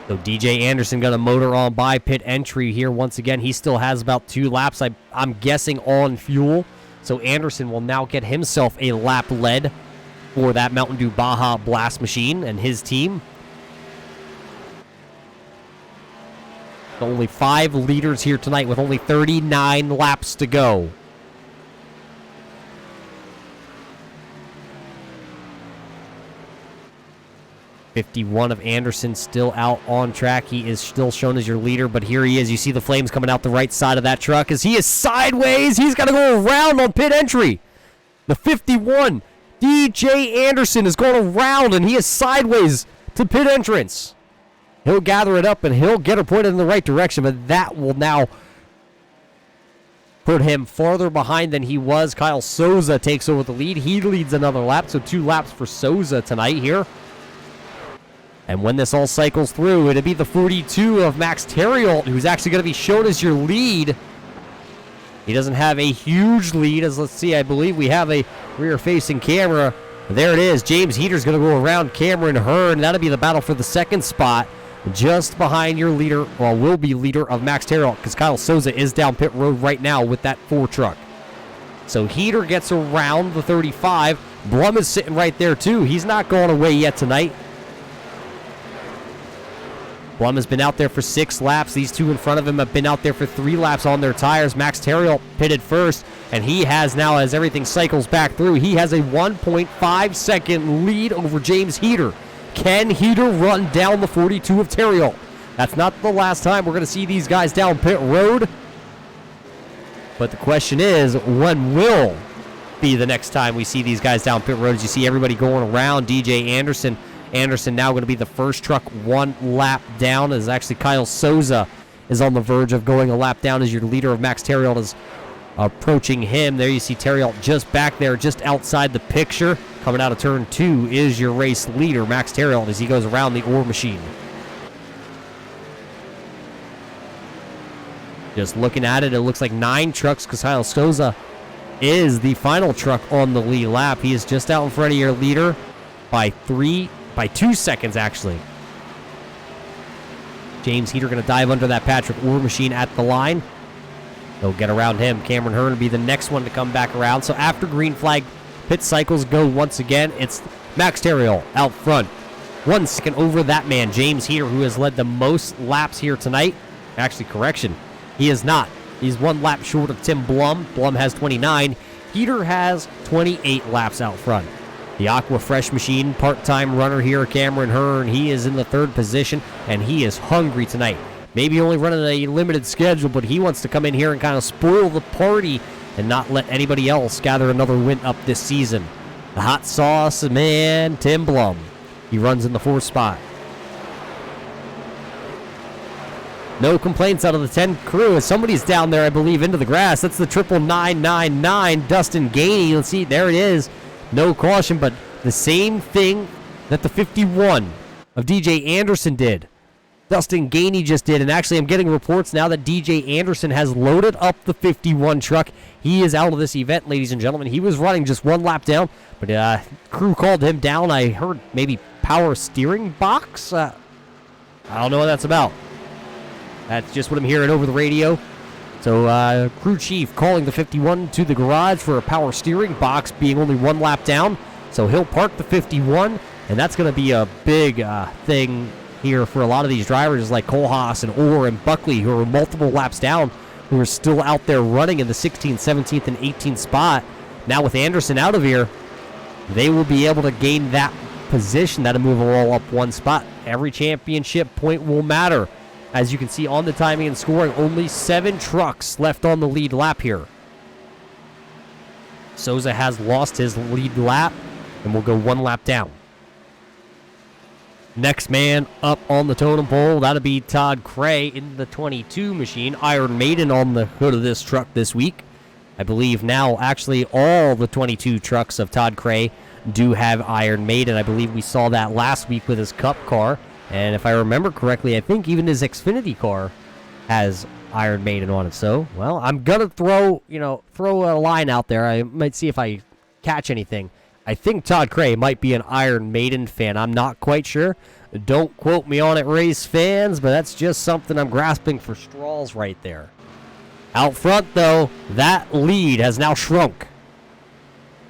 So DJ Anderson going to motor on by pit entry here once again. He still has about 2 laps, I'm guessing, on fuel. So Anderson will now get himself a lap lead for that Mountain Dew Baja Blast machine and his team. Only 5 leaders here tonight with only 39 laps to go. .51 of Anderson still out on track. He is still shown as your leader, but here he is. You see the flames coming out the right side of that truck as he is sideways. He's got to go around on pit entry. The 51, DJ Anderson, is going around, and he is sideways to pit entrance. He'll gather it up, and he'll get her pointed in the right direction, but that will now put him farther behind than he was. Kyle Souza takes over the lead. He leads another lap, so 2 laps for Souza tonight here. And when this all cycles through, it'll be the 42 of Max Terriot, who's actually going to be shown as your lead He doesn't have a huge lead, as let's see, I believe we have a rear-facing camera. There it is. James Heater's going to go around Cameron Hearn. That'll be the battle for the second spot. Just behind your leader, well, will be leader of Max Terrell, because Kyle Souza is down pit road right now with that 4 truck. So Heater gets around the 35. Blum is sitting right there, too. He's not going away yet tonight. Blum has been out there for 6 laps. These two in front of him have been out there for 3 laps on their tires. Max Terrell pitted first, and he has now, as everything cycles back through, he has a 1.5 second lead over James Heater. Can Heater run down the 42 of Terrell? That's not the last time we're going to see these guys down pit road. But the question is, when will be the next time we see these guys down pit road? As you see everybody going around, DJ Anderson. Anderson now going to be the first truck 1 lap down, as actually Kyle Souza is on the verge of going a lap down as your leader of Max Terrell is approaching him. There you see Terrell just back there, just outside the picture. Coming out of turn 2 is your race leader, Max Terrell, as he goes around the ore machine. Just looking at it, it looks like 9 trucks, because Kyle Souza is the final truck on the lead lap. He is just out in front of your leader by 2 seconds, actually. James Heater going to dive under that Patrick ore machine at the line. They'll get around him. Cameron Hearn will be the next one to come back around. So after green flag pit cycles go once again, it's Max Terrell out front. 1 second over that man, James Heater, who has led the most laps here tonight. Actually, correction, he is not. He's 1 lap short of Tim Blum. Blum has 29. Heater has 28 laps out front. The Aqua Fresh Machine part-time runner here, Cameron Hearn, he is in the 3rd position, and he is hungry tonight. Maybe only running a limited schedule, but he wants to come in here and kind of spoil the party and not let anybody else gather another win up this season. The hot sauce man, Tim Blum. He runs in the 4th spot. No complaints out of the 10 crew as somebody's down there, I believe, into the grass. That's the 99999, Dustin Gainey. Let's see, there it is. No caution, but the same thing that the 51 of DJ Anderson did. Dustin Gainey just did, and actually I'm getting reports now that DJ Anderson has loaded up the 51 truck. He is out of this event, ladies and gentlemen. He was running just 1 lap down, but crew called him down. I heard maybe power steering box. I don't know what that's about. That's just what I'm hearing over the radio. So crew chief calling the 51 to the garage for a power steering box, being only 1 lap down. So he'll park the 51, and that's going to be a big thing here for a lot of these drivers like Kohlhaas and Orr and Buckley, who are multiple laps down, who are still out there running in the 16th, 17th, and 18th spot. Now with Anderson out of here, they will be able to gain that position. That'll move them all up 1 spot. Every championship point will matter. As you can see on the timing and scoring, only 7 trucks left on the lead lap here. Souza has lost his lead lap and will go 1 lap down. Next man up on the totem pole, that'll be Todd Cray in the 22 machine. Iron Maiden on the hood of this truck this week. I believe now actually all the 22 trucks of Todd Cray do have Iron Maiden. I believe we saw that last week with his Cup car. And if I remember correctly, I think even his Xfinity car has Iron Maiden on it. So, well, I'm going to throw a line out there. I might see if I catch anything. I think Todd Cray might be an Iron Maiden fan. I'm not quite sure. Don't quote me on it, race fans, but that's just something I'm grasping for straws right there. Out front, though, that lead has now shrunk.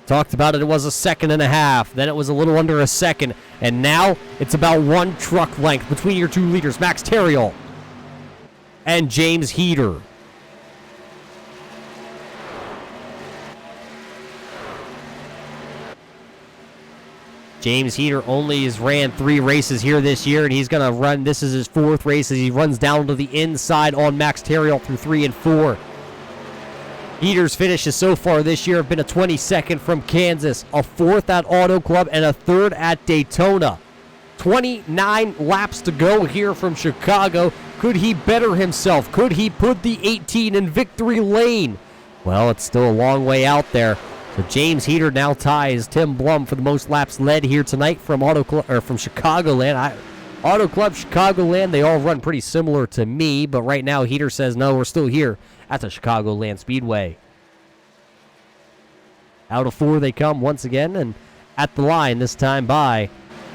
Talked about it was 1.5 seconds, then it was a little under 1 second, and now it's about 1 truck length between your 2 leaders, Max Terrell and James Heater. James Heater only has ran 3 races here this year, and he's going to run, this is his 4th race as he runs down to the inside on Max Terrell through 3 and 4. Heater's finishes so far this year have been a 22nd from Kansas, a 4th at Auto Club, and a 3rd at Daytona. 29 laps to go here from Chicago. Could he better himself? Could he put the 18 in victory lane? Well, it's still a long way out there. So James Heater now ties Tim Blum for the most laps led here tonight from Chicagoland. Auto Club, Chicagoland, they all run pretty similar to me, but right now Heater says, no, we're still here at the Chicagoland Speedway. Out of 4 they come once again, and at the line this time by,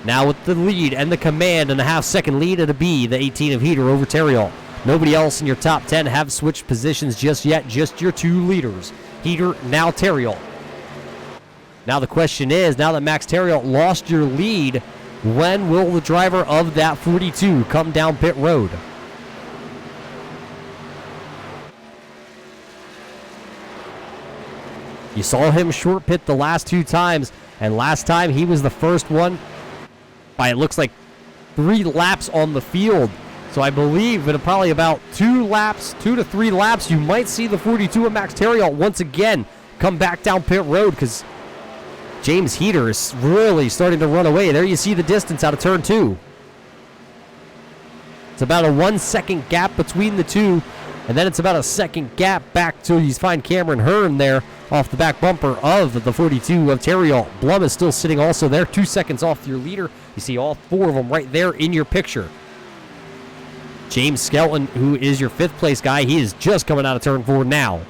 now with the lead and the command and a half-second lead at a B, the 18 of Heater over Terriol. Nobody else in your top 10 have switched positions just yet, just your 2 leaders. Heater, now Terriol. Now the question is, now that Max Terriol lost your lead, when will the driver of that 42 come down pit road? You saw him short pit the last 2 times, and last time he was the first one by, it looks like, 3 laps on the field. So I believe in probably about 2 to 3 laps, you might see the 42 of Max Terriol once again come back down pit road, because James Heater is really starting to run away. There you see the distance out of turn 2. It's about a 1-second gap between the 2, and then it's about a second gap back till you find Cameron Hearn there off the back bumper of the 42 of Terriol. Blum is still sitting also there, 2 seconds off your leader. You see all 4 of them right there in your picture. James Skelton, who is your 5th place guy, he is just coming out of turn 4 now.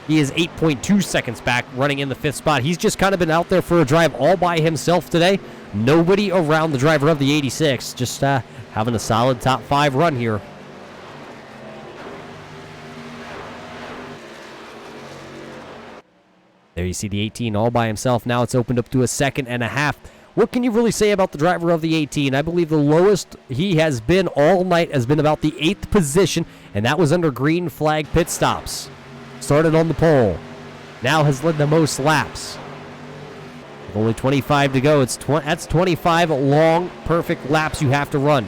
He is 8.2 seconds back, running in the 5th spot. He's just kind of been out there for a drive all by himself today. Nobody around the driver of the 86. Just having a solid top 5 run here. There you see the 18 all by himself. Now it's opened up to a 2.5 seconds. What can you really say about the driver of the 18? I believe the lowest he has been all night has been about the 8th position, and that was under green flag pit stops. Started on the pole. Now has led the most laps. With only 25 to go, that's 25 long, perfect laps you have to run.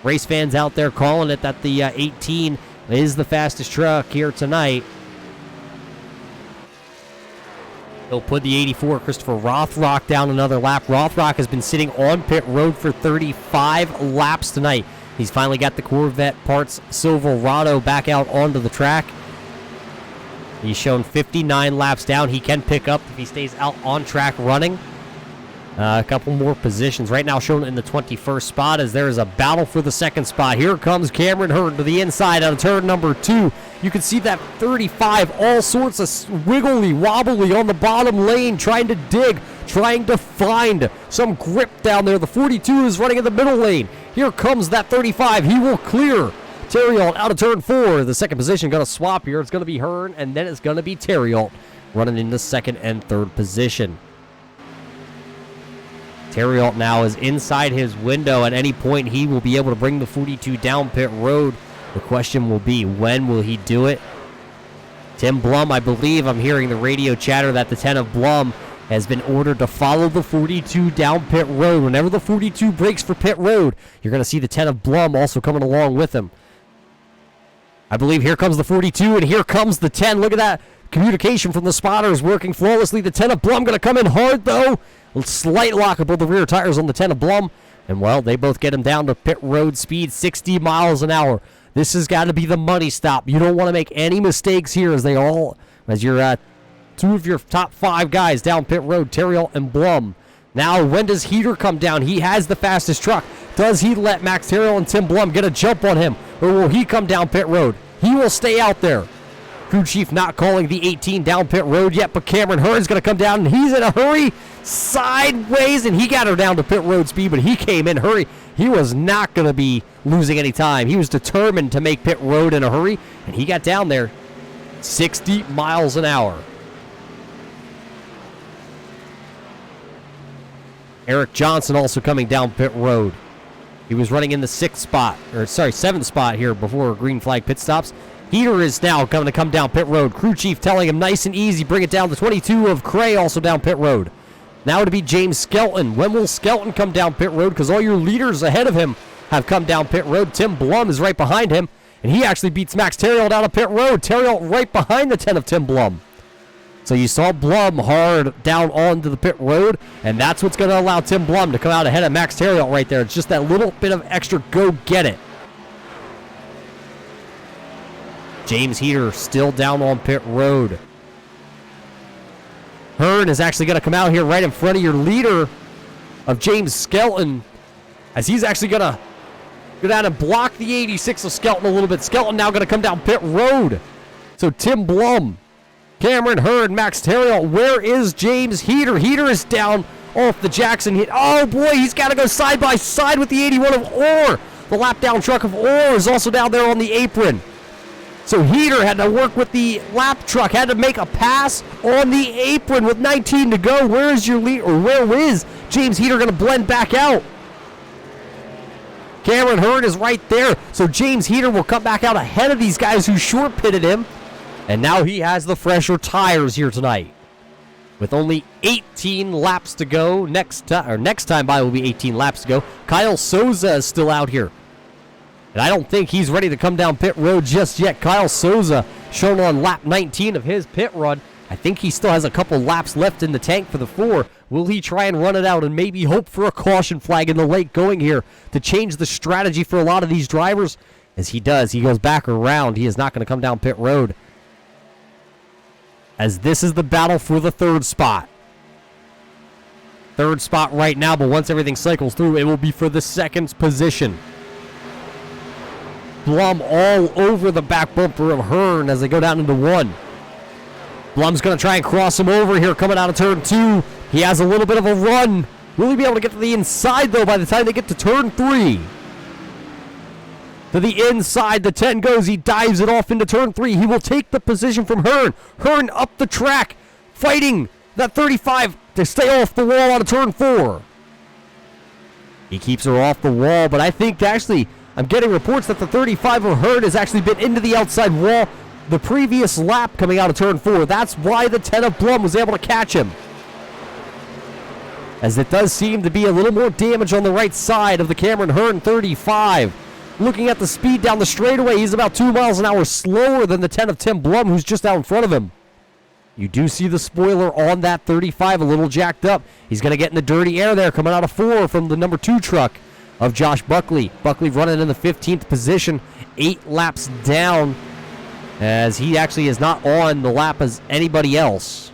Race fans out there calling it that the 18 is the fastest truck here tonight. He'll put the 84, Christopher Rothrock, down another lap. Rothrock has been sitting on pit road for 35 laps tonight. He's finally got the Corvette Parts Silverado back out onto the track. He's shown 59 laps down. He can pick up if he stays out on track running. A couple more positions. Right now shown in the 21st spot as there is a battle for the 2nd spot. Here comes Cameron Hearn to the inside out of turn number 2. You can see that 35, all sorts of wiggly, wobbly on the bottom lane, trying to dig, trying to find some grip down there. The 42 is running in the middle lane. Here comes that 35. He will clear Terriol out of turn 4. The 2nd position going to swap here. It's going to be Hearn, and then it's going to be Terriol running in the 2nd and 3rd position. Terriol now is inside his window. At any point, he will be able to bring the 42 down pit road. The question will be, when will he do it? Tim Blum, I believe I'm hearing the radio chatter that the 10 of Blum has been ordered to follow the 42 down pit road. Whenever the 42 breaks for pit road, you're going to see the 10 of Blum also coming along with him. I believe here comes the 42, and here comes the 10. Look at that. Communication from the spotters working flawlessly. The 10 of Blum going to come in hard, though. A slight lock above the rear tires on the 10 of Blum. And, well, they both get him down to pit road speed, 60 miles an hour. This has got to be the money stop. You don't want to make any mistakes here as your 2 of your top 5 guys down pit road, Terriol and Blum. Now, when does Heater come down? He has the fastest truck. Does he let Max Terriol and Tim Blum get a jump on him? Or will he come down pit road? He will stay out there. Crew chief not calling the 18 down pit road yet, but Cameron Hearn's going to come down, and he's in a hurry sideways, and he got her down to pit road speed, but he came in hurry. He was not going to be losing any time. He was determined to make pit road in a hurry, and he got down there 60 miles an hour. Eric Johnson also coming down pit road. He was running in the 7th spot here before green flag pit stops. Heater is now going to come down pit road. Crew chief telling him nice and easy, bring it down. The 22 of Cray also down pit road. Now to be James Skelton. When will Skelton come down pit road? Because all your leaders ahead of him have come down pit road. Tim Blum is right behind him, and he actually beats Max Terriol down to pit road. Terriol right behind the 10 of Tim Blum. So you saw Blum hard down onto the pit road, and that's what's going to allow Tim Blum to come out ahead of Max Terriol right there. It's just that little bit of extra go get it. James Heater still down on pit road. Hearn is actually going to come out here right in front of your leader of James Skelton, as he's actually going to go down and block the 86 of Skelton a little bit. Skelton now going to come down pit road. So Tim Blum, Cameron Hurd, Max Terriot. Where is James Heater? Heater is down off the Jackson hit. Oh boy, he's got to go side by side with the 81 of Orr. The lap down truck of Orr is also down there on the apron. So Heater had to work with the lap truck, had to make a pass on the apron with 19 to go. Where is your lead, or where is James Heater going to blend back out? Cameron Hurd is right there. So James Heater will come back out ahead of these guys who short pitted him. And now he has the fresher tires here tonight. With only 18 laps to go. Next time by will be 18 laps to go. Kyle Souza is still out here. And I don't think he's ready to come down pit road just yet. Kyle Souza shown on lap 19 of his pit run. I think he still has a couple laps left in the tank for the 4. Will he try and run it out and maybe hope for a caution flag in the late going here to change the strategy for a lot of these drivers? As he does, he goes back around. He is not going to come down pit road. As this is the battle for the 3rd spot. 3rd spot right now, but once everything cycles through, it will be for the 2nd position. Blum all over the back bumper of Hearn as they go down into 1. Blum's going to try and cross him over here coming out of turn 2. He has a little bit of a run. Will he be able to get to the inside, though, by the time they get to turn 3? To the inside, the 10 goes. He dives it off into turn 3. He will take the position from Hearn. Hearn up the track, fighting that 35 to stay off the wall on a turn 4. He keeps her off the wall, but I think actually, I'm getting reports that the 35 of Hearn has actually been into the outside wall the previous lap coming out of turn 4. That's why the 10 of Blum was able to catch him. As it does seem to be a little more damage on the right side of the Cameron Hearn 35. Looking at the speed down the straightaway, he's about 2 miles an hour slower than the 10 of Tim Blum, who's just out in front of him. You do see the spoiler on that 35 a little jacked up. He's going to get in the dirty air there, coming out of 4 from the number 2 truck of Josh Buckley. Buckley running in the 15th position, 8 laps down, as he actually is not on the lap as anybody else.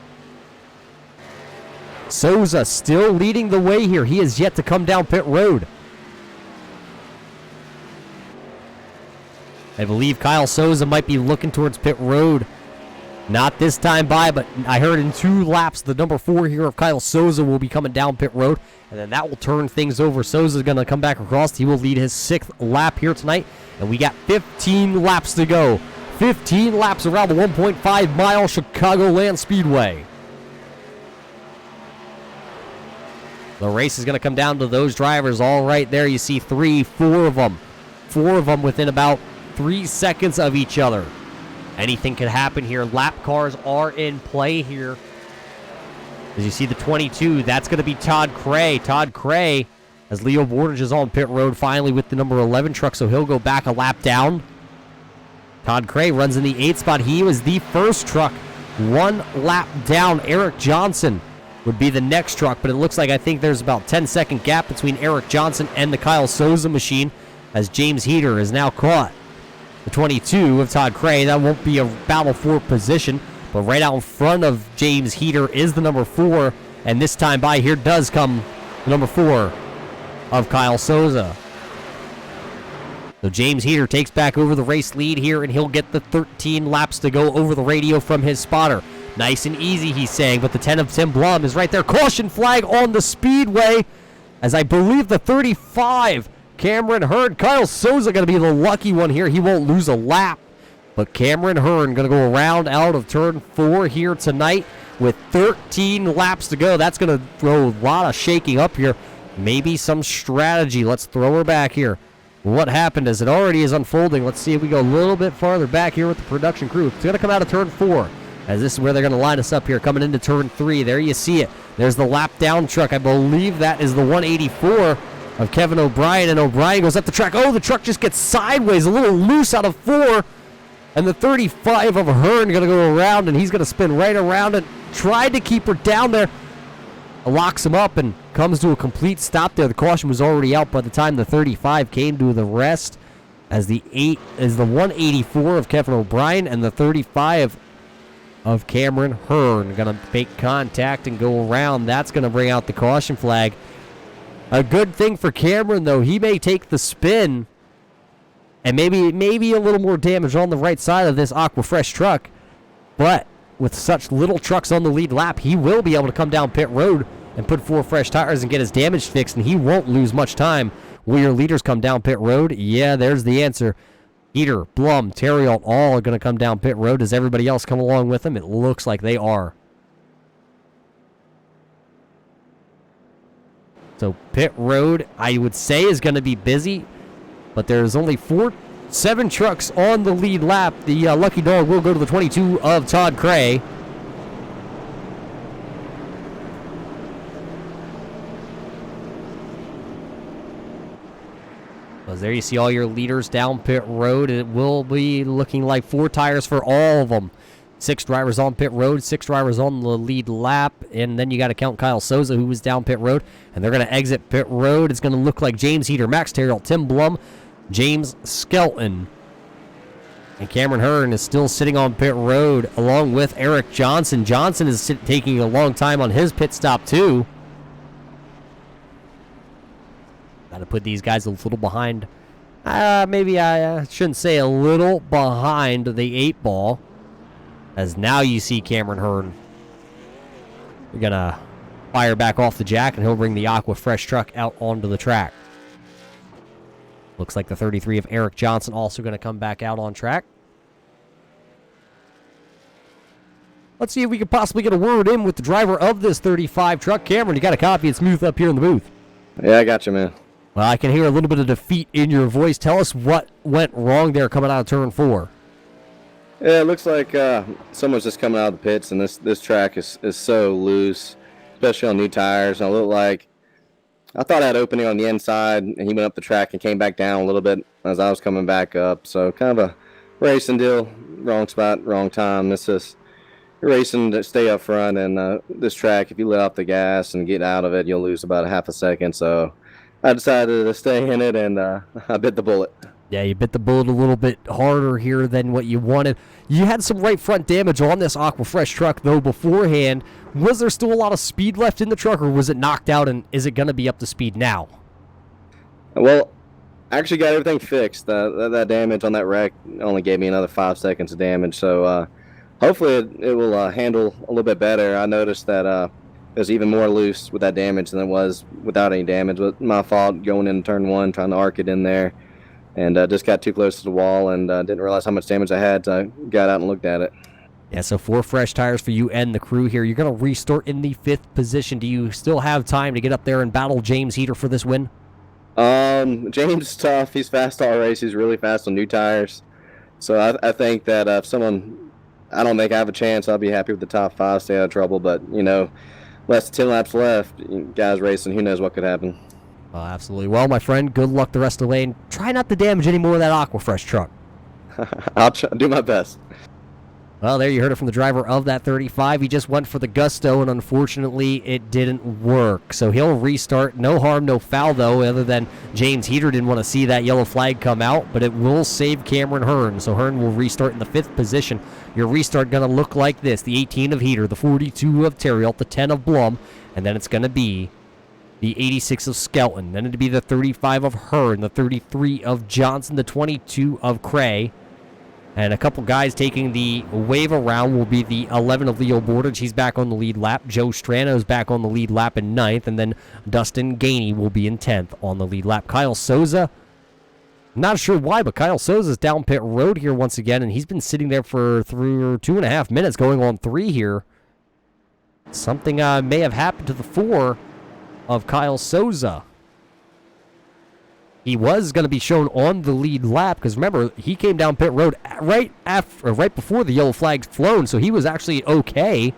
Souza still leading the way here. He is yet to come down pit road. I believe Kyle Souza might be looking towards pit road. Not this time by, but I heard in 2 laps the number 4 here of Kyle Souza will be coming down pit road, and then that will turn things over. Souza's going to come back across. He will lead his 6th lap here tonight, and we got 15 laps to go. 15 laps around the 1.5-mile Chicagoland Speedway. The race is going to come down to those drivers all right there. You see 3, 4 of them. 4 of them within about 3 seconds of each other. Anything could happen here. Lap cars are in play here. As you see the 22, that's going to be Todd Cray. Todd Cray, as Leo Bordage is on pit road finally with the number 11 truck, so he'll go back a lap down. Todd Cray runs in the 8th spot. He was the first truck 1 lap down. Eric Johnson would be the next truck, but it looks like I think there's about 10-second gap between Eric Johnson and the Kyle Souza machine, as James Heater is now caught. The 22 of Todd Cray, that won't be a battle for position, but right out in front of James Heater is the number 4, and this time by here does come the number 4 of Kyle Souza. So James Heater takes back over the race lead here, and he'll get the 13 laps to go over the radio from his spotter. Nice and easy, he's saying, but the 10 of Tim Blum is right there. Caution flag on the speedway, as I believe the 35, Cameron Hearn. Kyle Souza going to be the lucky one here. He won't lose a lap, but Cameron Hearn going to go around out of turn 4 here tonight with 13 laps to go. That's going to throw a lot of shaking up here. Maybe some strategy. Let's throw her back here. What happened as it already is unfolding. Let's see if we go a little bit farther back here with the production crew. It's going to come out of turn 4, as this is where they're going to line us up here, coming into turn 3. There you see it. There's the lap down truck. I believe that is the 184 of Kevin O'Brien, and O'Brien goes up the track. Oh, the truck just gets sideways, a little loose out of 4, and the 35 of Hearn going to go around, and he's going to spin right around and try to keep her down there. Locks him up and comes to a complete stop there. The caution was already out by the time the 35 came to the rest, as the 184 of Kevin O'Brien and the 35 of Cameron Hearn going to make contact and go around. That's going to bring out the caution flag. A good thing for Cameron, though, he may take the spin And maybe a little more damage on the right side of this Aquafresh truck. But with such little trucks on the lead lap, he will be able to come down pit road and put 4 fresh tires and get his damage fixed, and he won't lose much time. Will your leaders come down pit road? Yeah, there's the answer. Heater, Blum, Terriot, all are going to come down pit road. Does everybody else come along with them? It looks like they are. So pit road, I would say, is going to be busy, but there's only 7 trucks on the lead lap. The lucky dog will go to the 22 of Todd Cray. Well, there you see all your leaders down pit road. It will be looking like 4 tires for all of them. 6 drivers on pit road, 6 drivers on the lead lap, and then you got to count Kyle Souza, who was down pit road, and they're going to exit pit road. It's going to look like James Heater, Max Terriot, Tim Blum, James Skelton, and Cameron Hearn is still sitting on pit road along with Eric Johnson. Johnson is taking a long time on his pit stop too. Got to put these guys a little behind. Maybe I shouldn't say a little behind the 8 ball. As now you see Cameron Hearn. We're going to fire back off the jack, and he'll bring the Aquafresh truck out onto the track. Looks like the 33 of Eric Johnson also going to come back out on track. Let's see if we can possibly get a word in with the driver of this 35 truck. Cameron, you got a copy and smooth up here in the booth. Yeah, I got you, man. Well, I can hear a little bit of defeat in your voice. Tell us what went wrong there coming out of turn 4. Yeah, it looks like someone's just coming out of the pits, and this track is so loose, especially on new tires. And it looked like I thought I had opening on the inside, and he went up the track and came back down a little bit as I was coming back up. So kind of a racing deal, wrong spot, wrong time. This is racing to stay up front, and this track, if you let off the gas and get out of it, you'll lose about a half a second. So I decided to stay in it, and I bit the bullet. Yeah, you bit the bullet a little bit harder here than what you wanted. You had some right front damage on this Aquafresh truck, though, beforehand. Was there still a lot of speed left in the truck, or was it knocked out, and is it going to be up to speed now? Well, I actually got everything fixed. That damage on that wreck only gave me another 5 seconds of damage, so hopefully it will handle a little bit better. I noticed that it was even more loose with that damage than it was without any damage. But my fault going into turn 1, trying to arc it in there. And just got too close to the wall and didn't realize how much damage I had. So I got out and looked at it. Yeah, so 4 fresh tires for you and the crew here. You're going to restart in the 5th position. Do you still have time to get up there and battle James Heater for this win? James is tough. He's fast all race. He's really fast on new tires. So I think that if someone, I don't think I have a chance. I'll be happy with the top 5, stay out of trouble. But, less than 10 laps left. Guys racing, who knows what could happen. Absolutely. Well, my friend, good luck the rest of the lane. Try not to damage any more of that Aquafresh truck. I'll do my best. Well, there you heard it from the driver of that 35. He just went for the gusto, and unfortunately, it didn't work. So he'll restart. No harm, no foul, though, other than James Heater didn't want to see that yellow flag come out, but it will save Cameron Hearn. So Hearn will restart in the 5th position. Your restart going to look like this. The 18 of Heater, the 42 of Terriot, the 10 of Blum, and then it's going to be the 86 of Skelton. Then it'd be the 35 of Hearn, the 33 of Johnson, the 22 of Cray. And a couple guys taking the wave around will be the 11 of Leo Bordage. He's back on the lead lap. Joe Strano's back on the lead lap in 9th. And then Dustin Gainey will be in 10th on the lead lap. Kyle Souza, not sure why, but Kyle Souza's down pit road here once again. And he's been sitting there for 2.5 minutes, going on 3 here. Something may have happened to the 4 of Kyle Souza. He was going to be shown on the lead lap because remember he came down pit road right before the yellow flag's flown, so he was actually okay.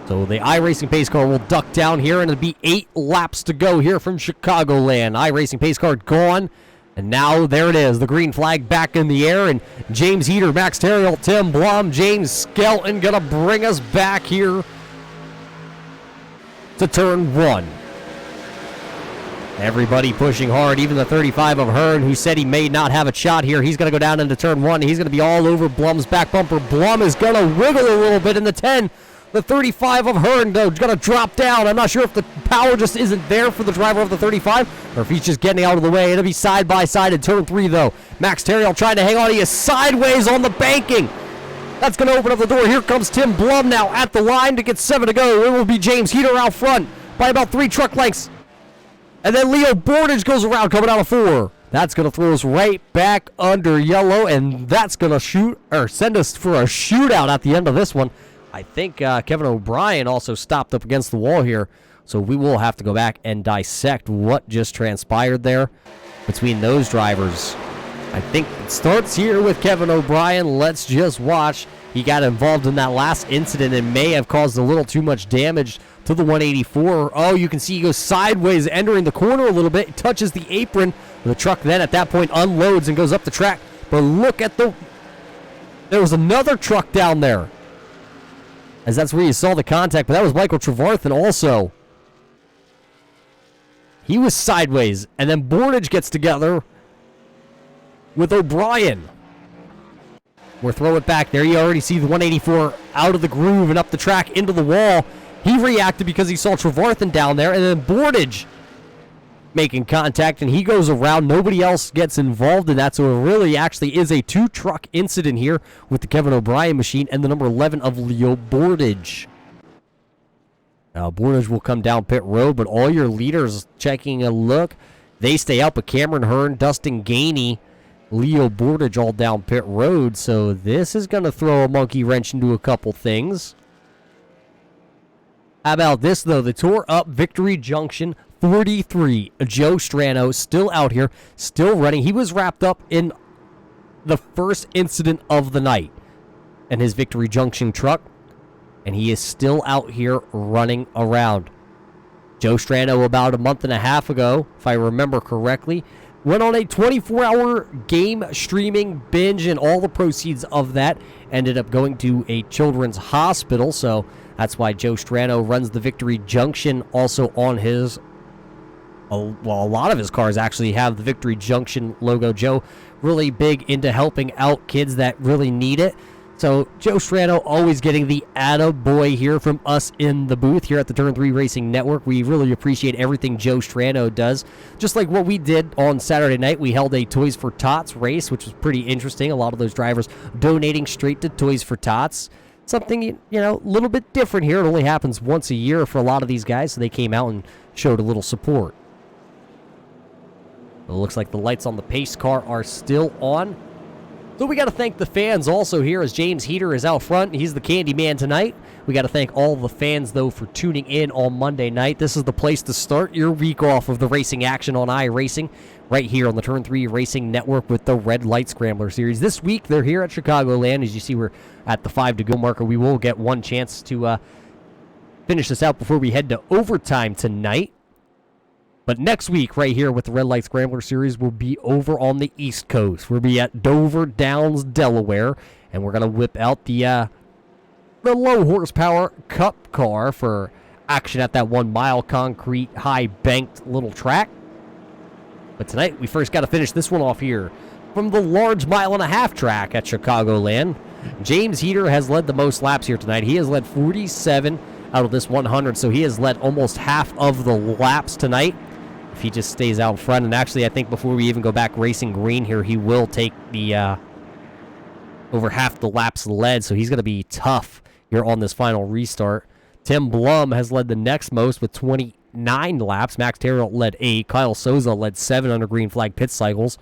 So the iRacing pace car will duck down here, and it'll be 8 laps to go here from Chicagoland. iRacing pace car gone. And now there it is, the green flag back in the air, and James Heater, Max Terriot, Tim Blum, James Skelton gonna bring us back here to turn 1. Everybody pushing hard, even the 35 of Hearn, who said he may not have a shot here. He's gonna go down into turn 1. He's gonna be all over Blum's back bumper. Blum is gonna wiggle a little bit in the 10. The 35 of Hearn, though, is going to drop down. I'm not sure if the power just isn't there for the driver of the 35 or if he's just getting out of the way. It'll be side by side in turn 3, though. Max Terriel trying to hang on. He is sideways on the banking. That's going to open up the door. Here comes Tim Blum now at the line to get 7 to go. It will be James Heater out front by about 3 truck lengths. And then Leo Bordage goes around coming out of 4. That's going to throw us right back under yellow, and that's going to send us for a shootout at the end of this one. I think Kevin O'Brien also stopped up against the wall here, so we will have to go back and dissect what just transpired there between those drivers. I think it starts here with Kevin O'Brien. Let's just watch. He got involved in that last incident and may have caused a little too much damage to the 184. Oh, you can see he goes sideways, entering the corner a little bit, touches the apron. The truck then at that point unloads and goes up the track. But look at there was another truck down there, as that's where you saw the contact, but that was Michael Trevarthen also. He was sideways, and then Bordage gets together with O'Brien. We'll throw it back there. You already see the 184 out of the groove and up the track into the wall. He reacted because he saw Trevarthen down there, and then Bordage making contact, and he goes around. Nobody else gets involved in that, so it really actually is a 2-truck incident here with the Kevin O'Brien machine and the number 11 of Leo Bordage. Now, Bordage will come down pit road, but all your leaders checking a look. They stay up, but Cameron Hearn, Dustin Gainey, Leo Bordage all down pit road, so this is going to throw a monkey wrench into a couple things. How about this, though? The Tour Up Victory Junction 43. Joe Strano still out here, still running. He was wrapped up in the first incident of the night in his Victory Junction truck, and he is still out here running around. Joe Strano, about a month and a half ago, if I remember correctly, went on a 24-hour game streaming binge, and all the proceeds of that ended up going to a children's hospital. So that's why Joe Strano runs the Victory Junction also on his, well, a lot of his cars actually have the Victory Junction logo. Joe really big into helping out kids that really need it. So Joe Strano always getting the attaboy here from us in the booth here at the Turn 3 Racing Network. We really appreciate everything Joe Strano does. Just like what we did on Saturday night, we held a Toys for Tots race, which was pretty interesting. A lot of those drivers donating straight to Toys for Tots. Something, you know, a little bit different here. It only happens once a year for a lot of these guys, so they came out and showed a little support. It looks like the lights on the pace car are still on. So we got to thank the fans also here, as James Heater is out front. He's the candy man tonight. We got to thank all the fans, though, for tuning in on Monday night. This is the place to start your week off of the racing action on iRacing, right here on the Turn 3 Racing Network with the Red Light Scrambler Series. This week, they're here at Chicagoland. As you see, we're at the 5-to-go marker. We will get one chance to finish this out before we head to overtime tonight. But next week, right here with the Red Light Scrambler Series, we'll be over on the East Coast. We'll be at Dover Downs, Delaware, and we're going to whip out the low horsepower Cup car for action at that 1 mile concrete, high banked little track. But tonight, we first got to finish this one off here from the large 1.5-mile track at Chicagoland. James Heater has led the most laps here tonight. He has led 47 out of this 100, so he has led almost half of the laps tonight. If he just stays out front, and actually I think before we even go back racing green here, he will take the over half the laps led, so he's going to be tough here on this final restart. Tim Blum has led the next most with 29 laps. Max Terriel led 8. Kyle Souza led 7 under green flag pit cycles.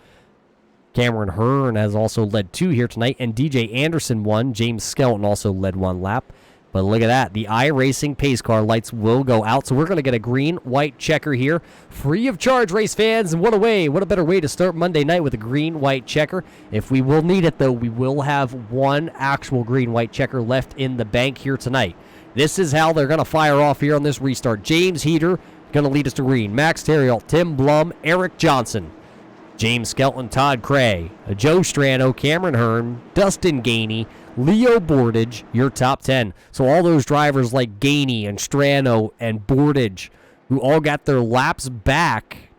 Cameron Hearn has also led 2 here tonight, and DJ Anderson won. James Skelton also led 1 lap. But look at that. The iRacing pace car lights will go out. So we're going to get a green-white checker here. Free of charge, race fans. And what a better way to start Monday night with a green-white checker. If we will need it, though, we will have one actual green-white checker left in the bank here tonight. This is how they're going to fire off here on this restart. James Heater going to lead us to green. Max Terriel, Tim Blum, Eric Johnson, James Skelton, Todd Cray, Joe Strano, Cameron Hearn, Dustin Gainey, Leo Bordage, your top 10. So all those drivers like Gainey and Strano and Bordage, who all got their laps back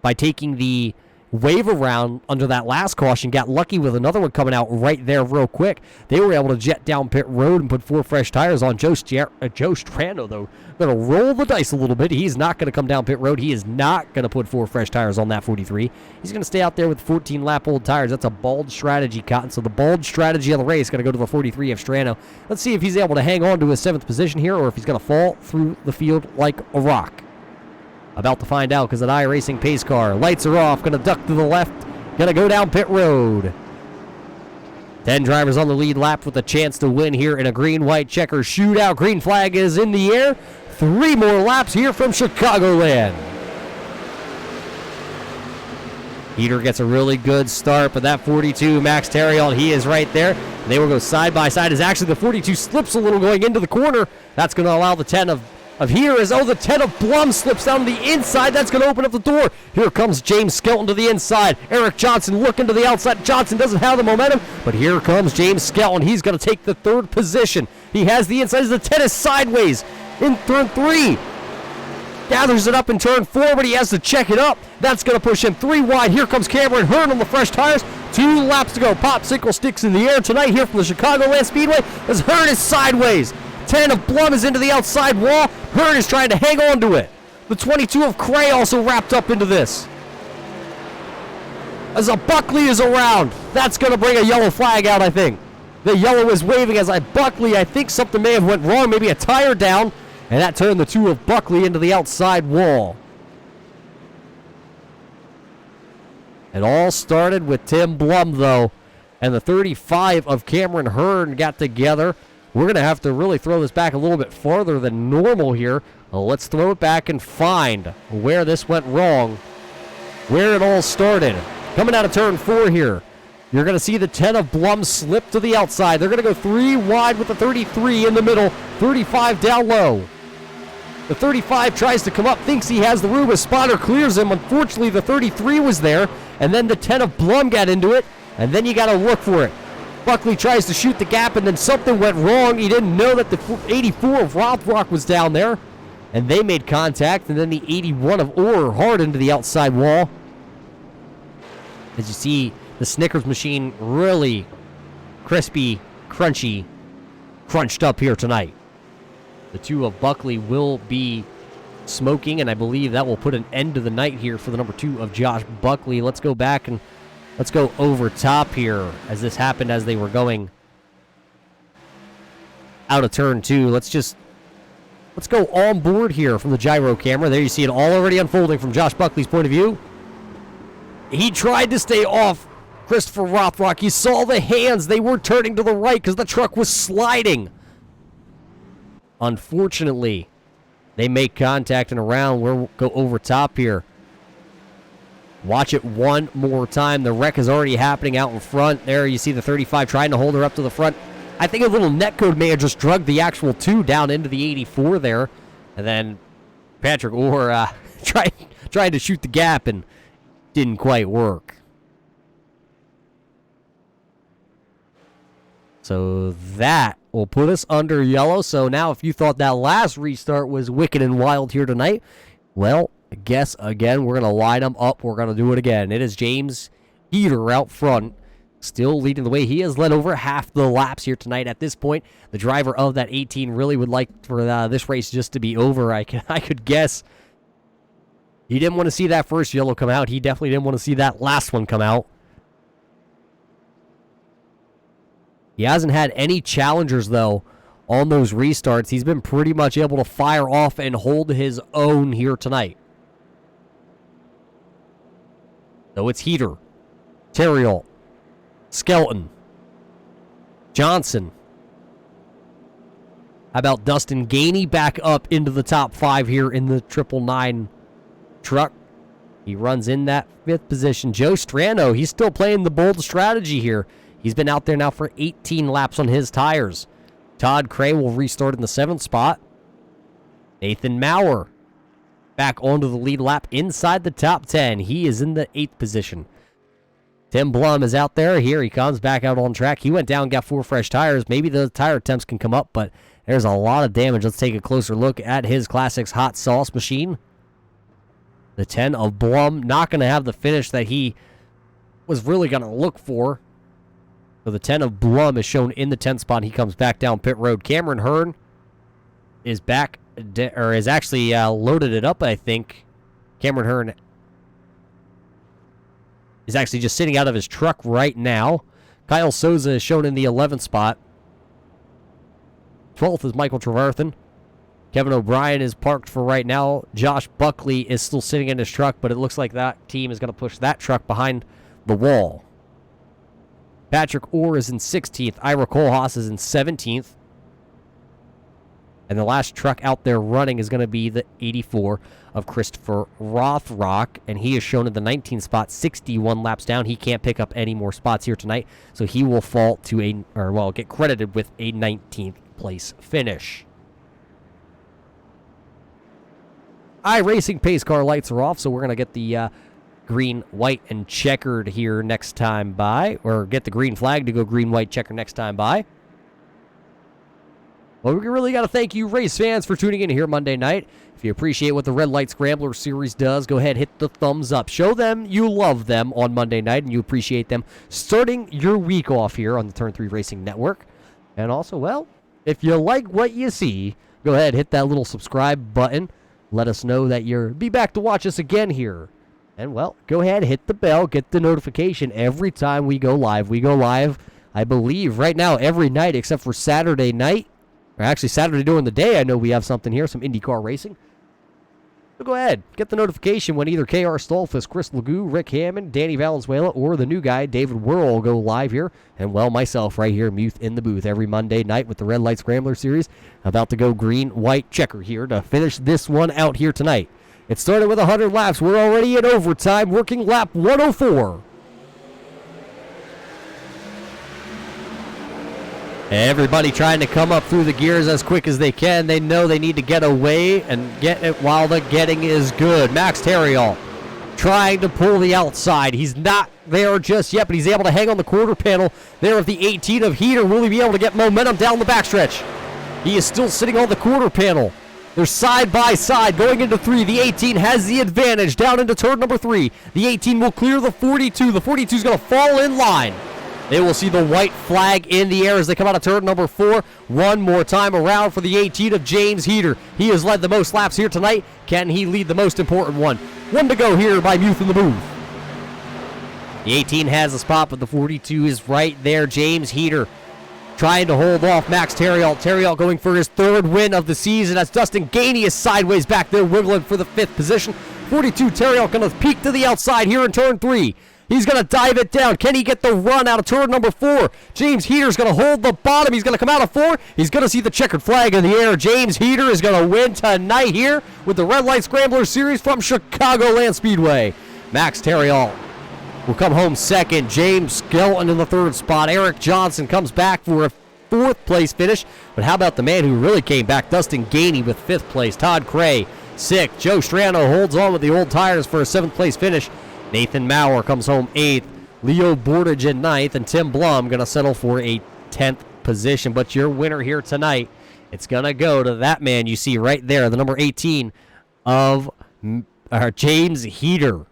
by taking the wave around under that last caution. Got lucky with another one coming out right there real quick. They were able to jet down pit road and put 4 fresh tires on. Joe Strano, though, going to roll the dice a little bit. He's not going to come down pit road. He is not going to put 4 fresh tires on that 43. He's going to stay out there with 14-lap-old tires. That's a bold strategy, Cotton. So the bold strategy of the race going to go to the 43 of Strano. Let's see if he's able to hang on to his 7th position here or if he's going to fall through the field like a rock. About to find out because an iRacing pace car. Lights are off. Going to duck to the left. Going to go down pit road. 10 drivers on the lead lap with a chance to win here in a green-white checker shootout. Green flag is in the air. 3 more laps here from Chicagoland. Heater gets a really good start, but that 42, Max Terriol, he is right there. They will go side by side as actually the 42 slips a little going into the corner. That's going to allow the 10 of here is, the 10 of Blum slips down to the inside. That's going to open up the door. Here comes James Skelton to the inside. Eric Johnson looking to the outside. Johnson doesn't have the momentum, but here comes James Skelton. He's going to take the 3rd position. He has the inside. The 10 is sideways in turn 3. Gathers it up in turn 4, but he has to check it up. That's going to push him 3 wide. Here comes Cameron Hearn on the fresh tires. 2 laps to go. Popsicle sticks in the air tonight here from the Chicagoland Speedway as Hearn is sideways. 10 of Blum is into the outside wall. Hearn is trying to hang on to it. The 22 of Cray also wrapped up into this. As a Buckley is around, that's going to bring a yellow flag out, I think. The yellow is waving as Buckley, I think something may have went wrong, maybe a tire down, and that turned the 2 of Buckley into the outside wall. It all started with Tim Blum, though, and the 35 of Cameron Hearn got together. We're going to have to really throw this back a little bit farther than normal here. Let's throw it back and find where this went wrong, where it all started. Coming out of turn 4 here, you're going to see the 10 of Blum slip to the outside. They're going to go 3 wide with the 33 in the middle, 35 down low. The 35 tries to come up, thinks he has the room. A spotter clears him. Unfortunately, the 33 was there, and then the 10 of Blum got into it, and then you got to look for it. Buckley tries to shoot the gap, and then something went wrong. He didn't know that the 84 of Rothrock was down there, and they made contact, and then the 81 of Orr hard into the outside wall. As you see, the Snickers machine really crispy, crunchy, crunched up here tonight. The 2 of Buckley will be smoking, and I believe that will put an end to the night here for the number 2 of Josh Buckley. Let's go back and let's go over top here as this happened as they were going out of turn 2. Let's go on board here from the gyro camera. There you see it all already unfolding from Josh Buckley's point of view. He tried to stay off Christopher Rothrock. You saw the hands. They were turning to the right because the truck was sliding. Unfortunately, they make contact and around. We'll go over top here. Watch it one more time. The wreck is already happening out in front. There you see the 35 trying to hold her up to the front. I think a little netcode may have just drugged the actual 2 down into the 84 there. And then Patrick Orr tried to shoot the gap and didn't quite work. So that will put us under yellow. So now if you thought that last restart was wicked and wild here tonight, well, I guess again we're going to line them up. We're going to do it again. It is James Heater out front, still leading the way. He has led over half the laps here tonight at this point. The driver of that 18 really would like for this race just to be over. I could guess he didn't want to see that first yellow come out. He definitely didn't want to see that last one come out. He hasn't had any challengers, though, on those restarts. He's been pretty much able to fire off and hold his own here tonight. So it's Heater, Terriol, Skelton, Johnson. How about Dustin Gainey back up into the top 5 here in the 999 truck? He runs in that 5th position. Joe Strano, he's still playing the bold strategy here. He's been out there now for 18 laps on his tires. Todd Cray will restart in the 7th spot. Nathan Maurer back onto the lead lap inside the top 10. He is in the 8th position. Tim Blum is out there. Here he comes back out on track. He went down and got 4 fresh tires. Maybe the tire attempts can come up, but there's a lot of damage. Let's take a closer look at his Classics hot sauce machine. The 10 of Blum, not going to have the finish that he was really going to look for. So the 10 of Blum is shown in the 10 spot. He comes back down pit road. Cameron Hearn is back, or is actually loaded it up, I think. Cameron Hearn is actually just sitting out of his truck right now. Kyle Souza is shown in the 11th spot. 12th is Michael Trevarthen. Kevin O'Brien is parked for right now. Josh Buckley is still sitting in his truck, but it looks like that team is going to push that truck behind the wall. Patrick Orr is in 16th. Ira Kohlhaas is in 17th. And the last truck out there running is going to be the 84 of Christopher Rothrock, and he is shown in the 19th spot, 61 laps down. He can't pick up any more spots here tonight, so he will fall to get credited with a 19th place finish. iRacing pace car lights are off, so we're going to get the green, white, and checkered here next time by, or get the green flag to go green, white, checker next time by. Well, we really got to thank you, race fans, for tuning in here Monday night. If you appreciate what the Red Light Scrambler series does, go ahead, hit the thumbs up. Show them you love them on Monday night and you appreciate them starting your week off here on the Turn 3 Racing Network. And also, well, if you like what you see, go ahead, hit that little subscribe button. Let us know that you'll be back to watch us again here. And, well, go ahead, hit the bell, get the notification every time we go live. We go live, I believe, right now every night except for Saturday night. Or actually, Saturday during the day, I know we have something here, some IndyCar racing. So go ahead, get the notification when either KR Stolfus, Chris Legou, Rick Hammond, Danny Valenzuela, or the new guy, David Whirl, go live here. And, well, myself right here, Muth in the booth, every Monday night with the Red Light Scrambler series. About to go green, white, checker here to finish this one out here tonight. It started with 100 laps. We're already in overtime, working lap 104. Everybody trying to come up through the gears as quick as they can. They know they need to get away and get it while the getting is good. Max Terriol trying to pull the outside. He's not there just yet, but he's able to hang on the quarter panel there of the 18 of Heater. Will he be able to get momentum down the backstretch? He is still sitting on the quarter panel. They're side by side going into 3. The 18 has the advantage down into turn number 3. The 18 will clear the 42. The 42 is going to fall in line. They will see the white flag in the air as they come out of turn number 4. One more time around for the 18 of James Heater. He has led the most laps here tonight. Can he lead the most important one? One to go here by Muth in the booth. The 18 has a spot, but the 42 is right there. James Heater trying to hold off Max Terriol. Terriol going for his 3rd win of the season as Dustin Gainey is sideways back there wiggling for the 5th position. 42 Terriol going to peek to the outside here in turn 3. He's going to dive it down. Can he get the run out of turn number 4? James Heater's going to hold the bottom. He's going to come out of 4. He's going to see the checkered flag in the air. James Heater is going to win tonight here with the Red Light Scrambler Series from Chicagoland Speedway. Max Terriol will come home 2nd. James Skelton in the 3rd spot. Eric Johnson comes back for a 4th place finish. But how about the man who really came back? Dustin Gainey with 5th place. Todd Cray 6th. Joe Strano holds on with the old tires for a 7th place finish. Nathan Maurer comes home 8th. Leo Bordage in 9th. And Tim Blum going to settle for a 10th position. But your winner here tonight, it's going to go to that man you see right there, the number 18 of James Heater.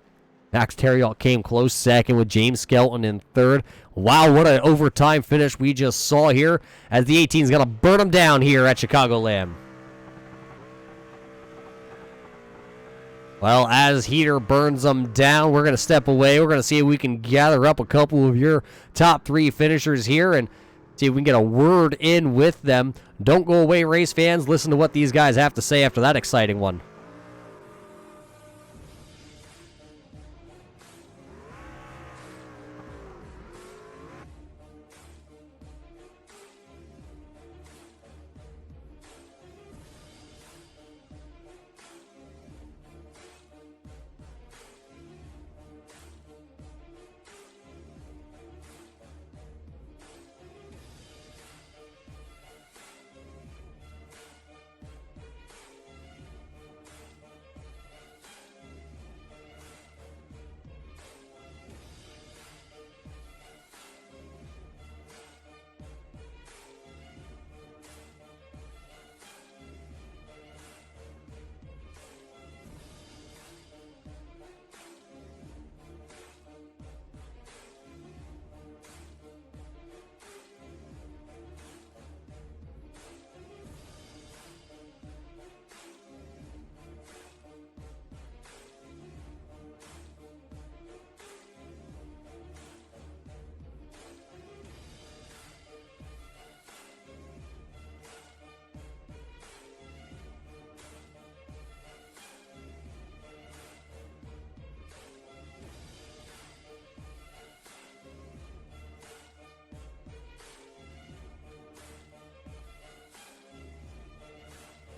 Max Terriol came close 2nd with James Skelton in 3rd. Wow, what an overtime finish we just saw here as the 18 is going to burn them down here at Chicagoland. Well, as Heater burns them down, we're going to step away. We're going to see if we can gather up a couple of your top 3 finishers here and see if we can get a word in with them. Don't go away, race fans. Listen to what these guys have to say after that exciting one.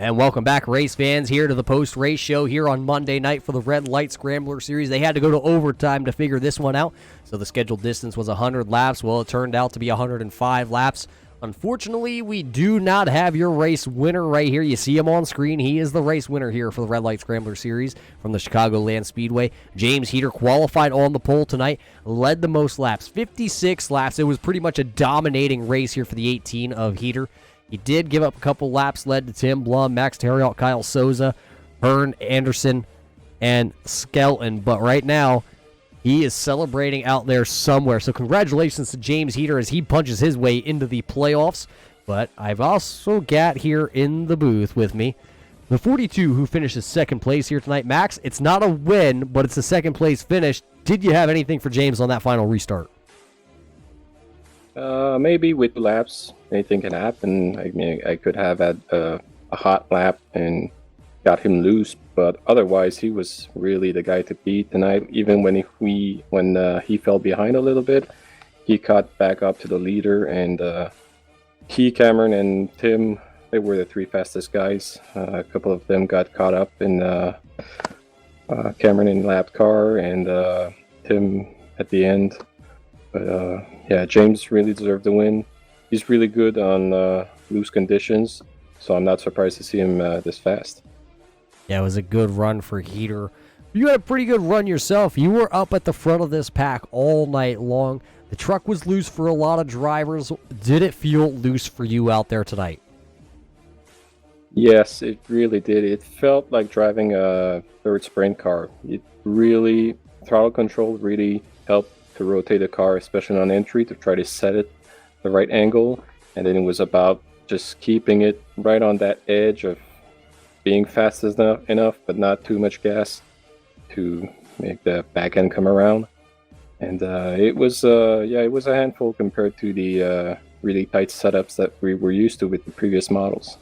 And welcome back, race fans, here to the post-race show here on Monday night for the Red Light Scrambler Series. They had to go to overtime to figure this one out, so the scheduled distance was 100 laps. Well, it turned out to be 105 laps. Unfortunately, we do not have your race winner right here. You see him on screen. He is the race winner here for the Red Light Scrambler Series from the Chicagoland Speedway. James Heater qualified on the pole tonight, led the most laps, 56 laps. It was pretty much a dominating race here for the 18 of Heater. He did give up a couple laps, led to Tim Blum, Max Terriot, Kyle Souza, Hearn, Anderson, and Skelton. But right now, he is celebrating out there somewhere. So congratulations to James Heater as he punches his way into the playoffs. But I've also got here in the booth with me the 42 who finishes second place here tonight. Max, it's not a win, but it's a second place finish. Did you have anything for James on that final restart? Maybe with laps, anything can happen. I mean, I could have had a hot lap and got him loose, but otherwise, he was really the guy to beat tonight. Even when he fell behind a little bit, he caught back up to the leader, and he, Cameron, and Tim, they were the three fastest guys. A couple of them got caught up in Cameron in lap car, and Tim at the end. But yeah, James really deserved the win. He's really good on loose conditions, so I'm not surprised to see him this fast. Yeah, it was a good run for Heater. You had a pretty good run yourself. You were up at the front of this pack all night long. The truck was loose for a lot of drivers. Did it feel loose for you out there tonight? Yes, it really did. It felt like driving a third sprint car. It really, throttle control really helped to rotate the car, especially on entry, to try to set it the right angle. And then it was about just keeping it right on that edge of being fast enough, but not too much gas to make the back end come around. And it was a handful compared to the really tight setups that we were used to with the previous models.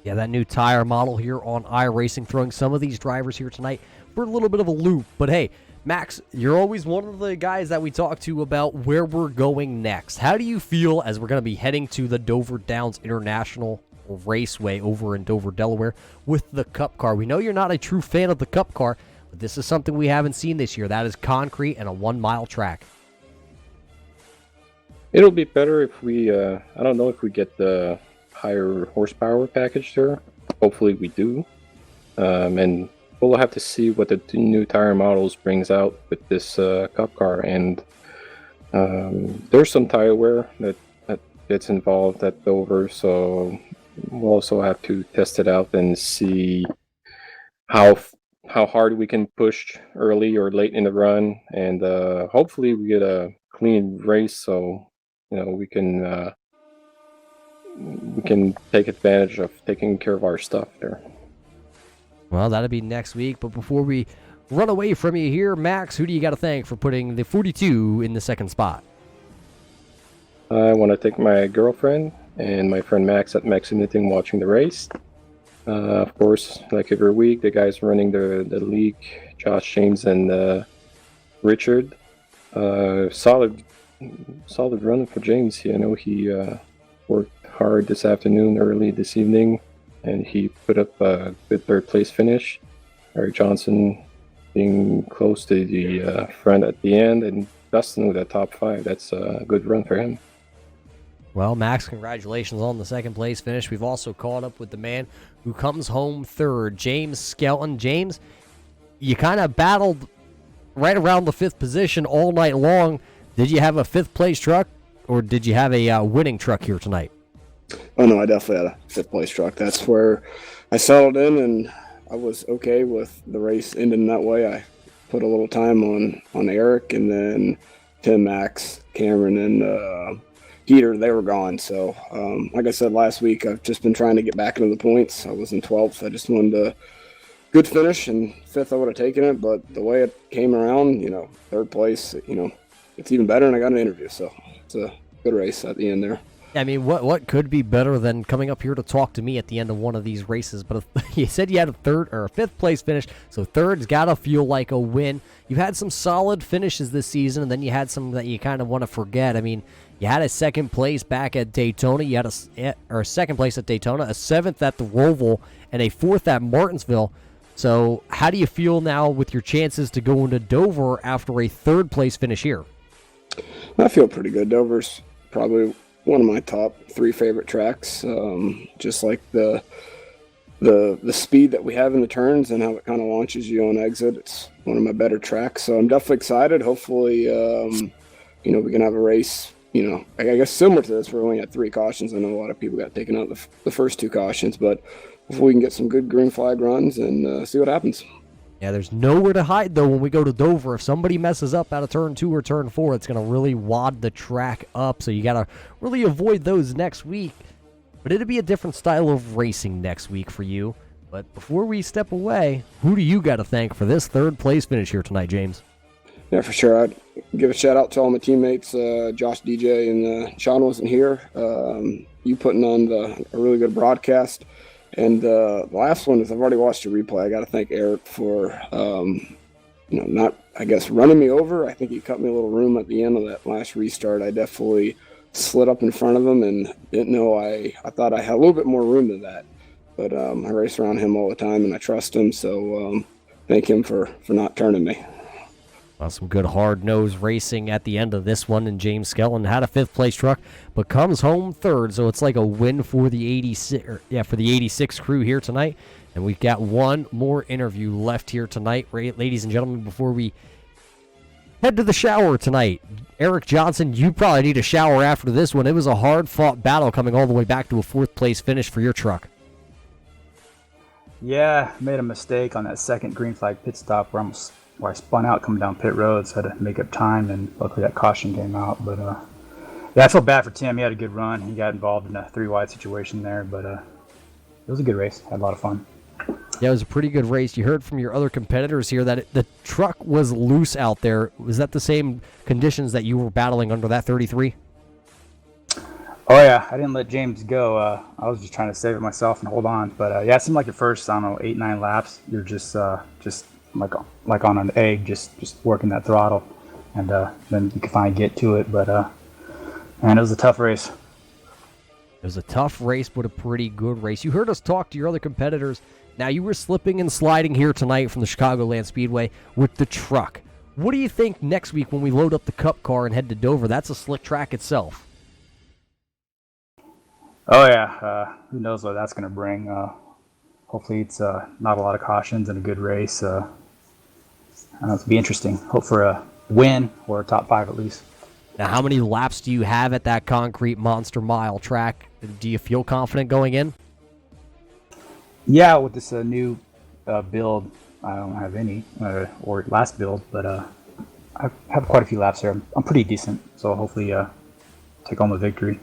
Yeah, that new tire model here on iRacing throwing some of these drivers here tonight for a little bit of a loop. But hey, Max, you're always one of the guys that we talk to about where we're going next. How do you feel as we're going to be heading to the Dover Downs International Raceway over in Dover, Delaware with the Cup car? We know you're not a true fan of the Cup car, but this is something we haven't seen this year. That is concrete and a 1-mile track. It'll be better if we, I don't know if we get the higher horsepower package there. Hopefully we do. And we'll have to see what the new tire models brings out with this Cup car. And there's some tire wear that gets involved at Dover, so we'll also have to test it out and see how hard we can push early or late in the run, and hopefully we get a clean race, so we can take advantage of taking care of our stuff there. Well, that'll be next week, but before we run away from you here, Max, who do you got to thank for putting the 42 in the second spot? I want to thank my girlfriend and my friend Max at Max Anything watching the race. Of course, like every week, the guys running the league, Josh, James, and Richard. Solid run for James. I know he worked hard this afternoon, early this evening, and he put up a good third place finish. Eric Johnson being close to the front at the end, and Dustin with a top 5. That's a good run for him. Well, Max, congratulations on the second place finish. We've also caught up with the man who comes home third, James Skelton. James, you kind of battled right around the 5th position all night long. Did you have a 5th place truck, or did you have a winning truck here tonight? Oh, no, I definitely had a 5th place truck. That's where I settled in, and I was okay with the race ending that way. I put a little time on Eric, and then Tim, Max, Cameron, and Heater, they were gone. So, like I said last week, I've just been trying to get back into the points. I was in 12th. I just wanted a good finish, and 5th I would have taken it. But the way it came around, 3rd place, it's even better, and I got an interview. So it's a good race at the end there. I mean, what could be better than coming up here to talk to me at the end of one of these races? But you said you had a 3rd or a 5th place finish, so 3rd's got to feel like a win. You've had some solid finishes this season, and then you had some that you kind of want to forget. I mean, You had a second place back at Daytona. You had a second place at Daytona, a seventh at the Roval, and a fourth at Martinsville. So how do you feel now with your chances to go into Dover after a third place finish here? I feel pretty good. Dover's probably one of my top 3 favorite tracks. Just like the speed that we have in the turns and how it kind of launches you on exit. It's one of my better tracks. So I'm definitely excited. Hopefully, we can have a race, I guess similar to this. We're only at 3 cautions. I know a lot of people got taken out the first 2 cautions, but hopefully we can get some good green flag runs and see what happens. Yeah, there's nowhere to hide, though, when we go to Dover. If somebody messes up out of turn 2 or turn 4, it's going to really wad the track up. So you got to really avoid those next week. But it'll be a different style of racing next week for you. But before we step away, who do you got to thank for this third place finish here tonight, James? Yeah, for sure. I'd give a shout out to all my teammates, Josh, DJ, and Sean wasn't here. You putting on a really good broadcast. And the last one is I've already watched a replay. I got to thank Eric for, not, I guess, running me over. I think he cut me a little room at the end of that last restart. I definitely slid up in front of him and didn't know I thought I had a little bit more room than that. But I race around him all the time, and I trust him. So thank him for not turning me. Well, some good hard-nosed racing at the end of this one, and James Skellen had a fifth-place truck, but comes home third, so it's like a win for the 86 crew here tonight. And we've got one more interview left here tonight, ladies and gentlemen, before we head to the shower tonight. Eric Johnson, you probably need a shower after this one. It was a hard-fought battle coming all the way back to a fourth-place finish for your truck. Yeah, made a mistake on that second green flag pit stop where I spun out coming down pit road, so I had to make up time, and luckily that caution came out. But I feel bad for Tim. He had a good run. He got involved in a 3-wide situation there, but it was a good race. Had a lot of fun. Yeah, it was a pretty good race. You heard from your other competitors here that the truck was loose out there. Was that the same conditions that you were battling under that 33? Oh yeah, I didn't let James go. I was just trying to save it myself and hold on. But it seemed like your first, 8-9 laps, you're just like on an egg, just working that throttle, and then you can finally get to it. But man, it was a tough race. It was a tough race, but a pretty good race. You heard us talk to your other competitors. Now, you were slipping and sliding here tonight from the Chicagoland Speedway with the truck. What do you think next week when we load up the Cup car and head to Dover? That's a slick track itself. Oh yeah, who knows what that's going to bring. Hopefully it's not a lot of cautions and a good race. It'll be interesting. Hope for a win or a top 5 at least. Now, how many laps do you have at that concrete monster mile track? Do you feel confident going in? Yeah, with this new build, I don't have any, or last build, but I have quite a few laps there. I'm pretty decent, so hopefully take home a victory.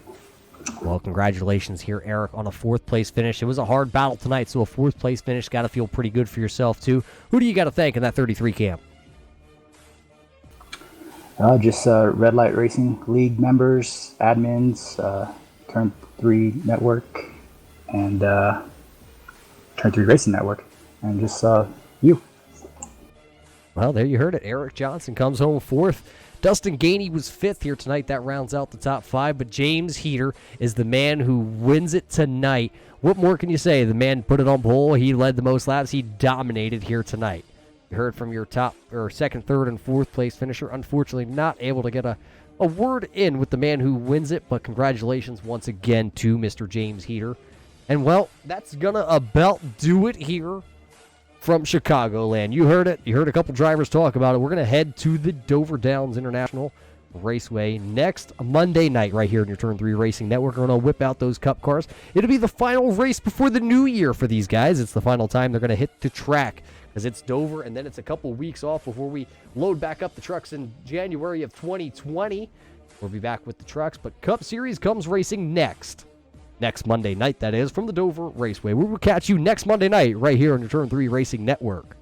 Well, congratulations here, Eric, on a fourth-place finish. It was a hard battle tonight, so a fourth-place finish got to feel pretty good for yourself, too. Who do you got to thank in that 33 camp? Just Red Light Racing League members, admins, Turn 3 Network, and Turn 3 Racing Network, and just you. Well, there you heard it. Eric Johnson comes home fourth. Dustin Gainey was fifth here tonight. That rounds out the top 5. But James Heater is the man who wins it tonight. What more can you say? The man put it on pole. He led the most laps. He dominated here tonight. You heard from your top or second, third, and fourth place finisher. Unfortunately, not able to get a word in with the man who wins it. But congratulations once again to Mr. James Heater. And, well, that's going to about do it here from Chicagoland. You heard it. You heard a couple drivers talk about it. We're going to head to the Dover Downs International Raceway next Monday night right here in your Turn 3 Racing Network. We're going to whip out those Cup cars. It'll be the final race before the new year for these guys. It's the final time they're going to hit the track because it's Dover, and then it's a couple weeks off before we load back up the trucks in January of 2020. We'll be back with the trucks, but Cup Series comes racing next Monday night, that is, from the Dover Raceway. We will catch you next Monday night right here on your Turn 3 Racing Network.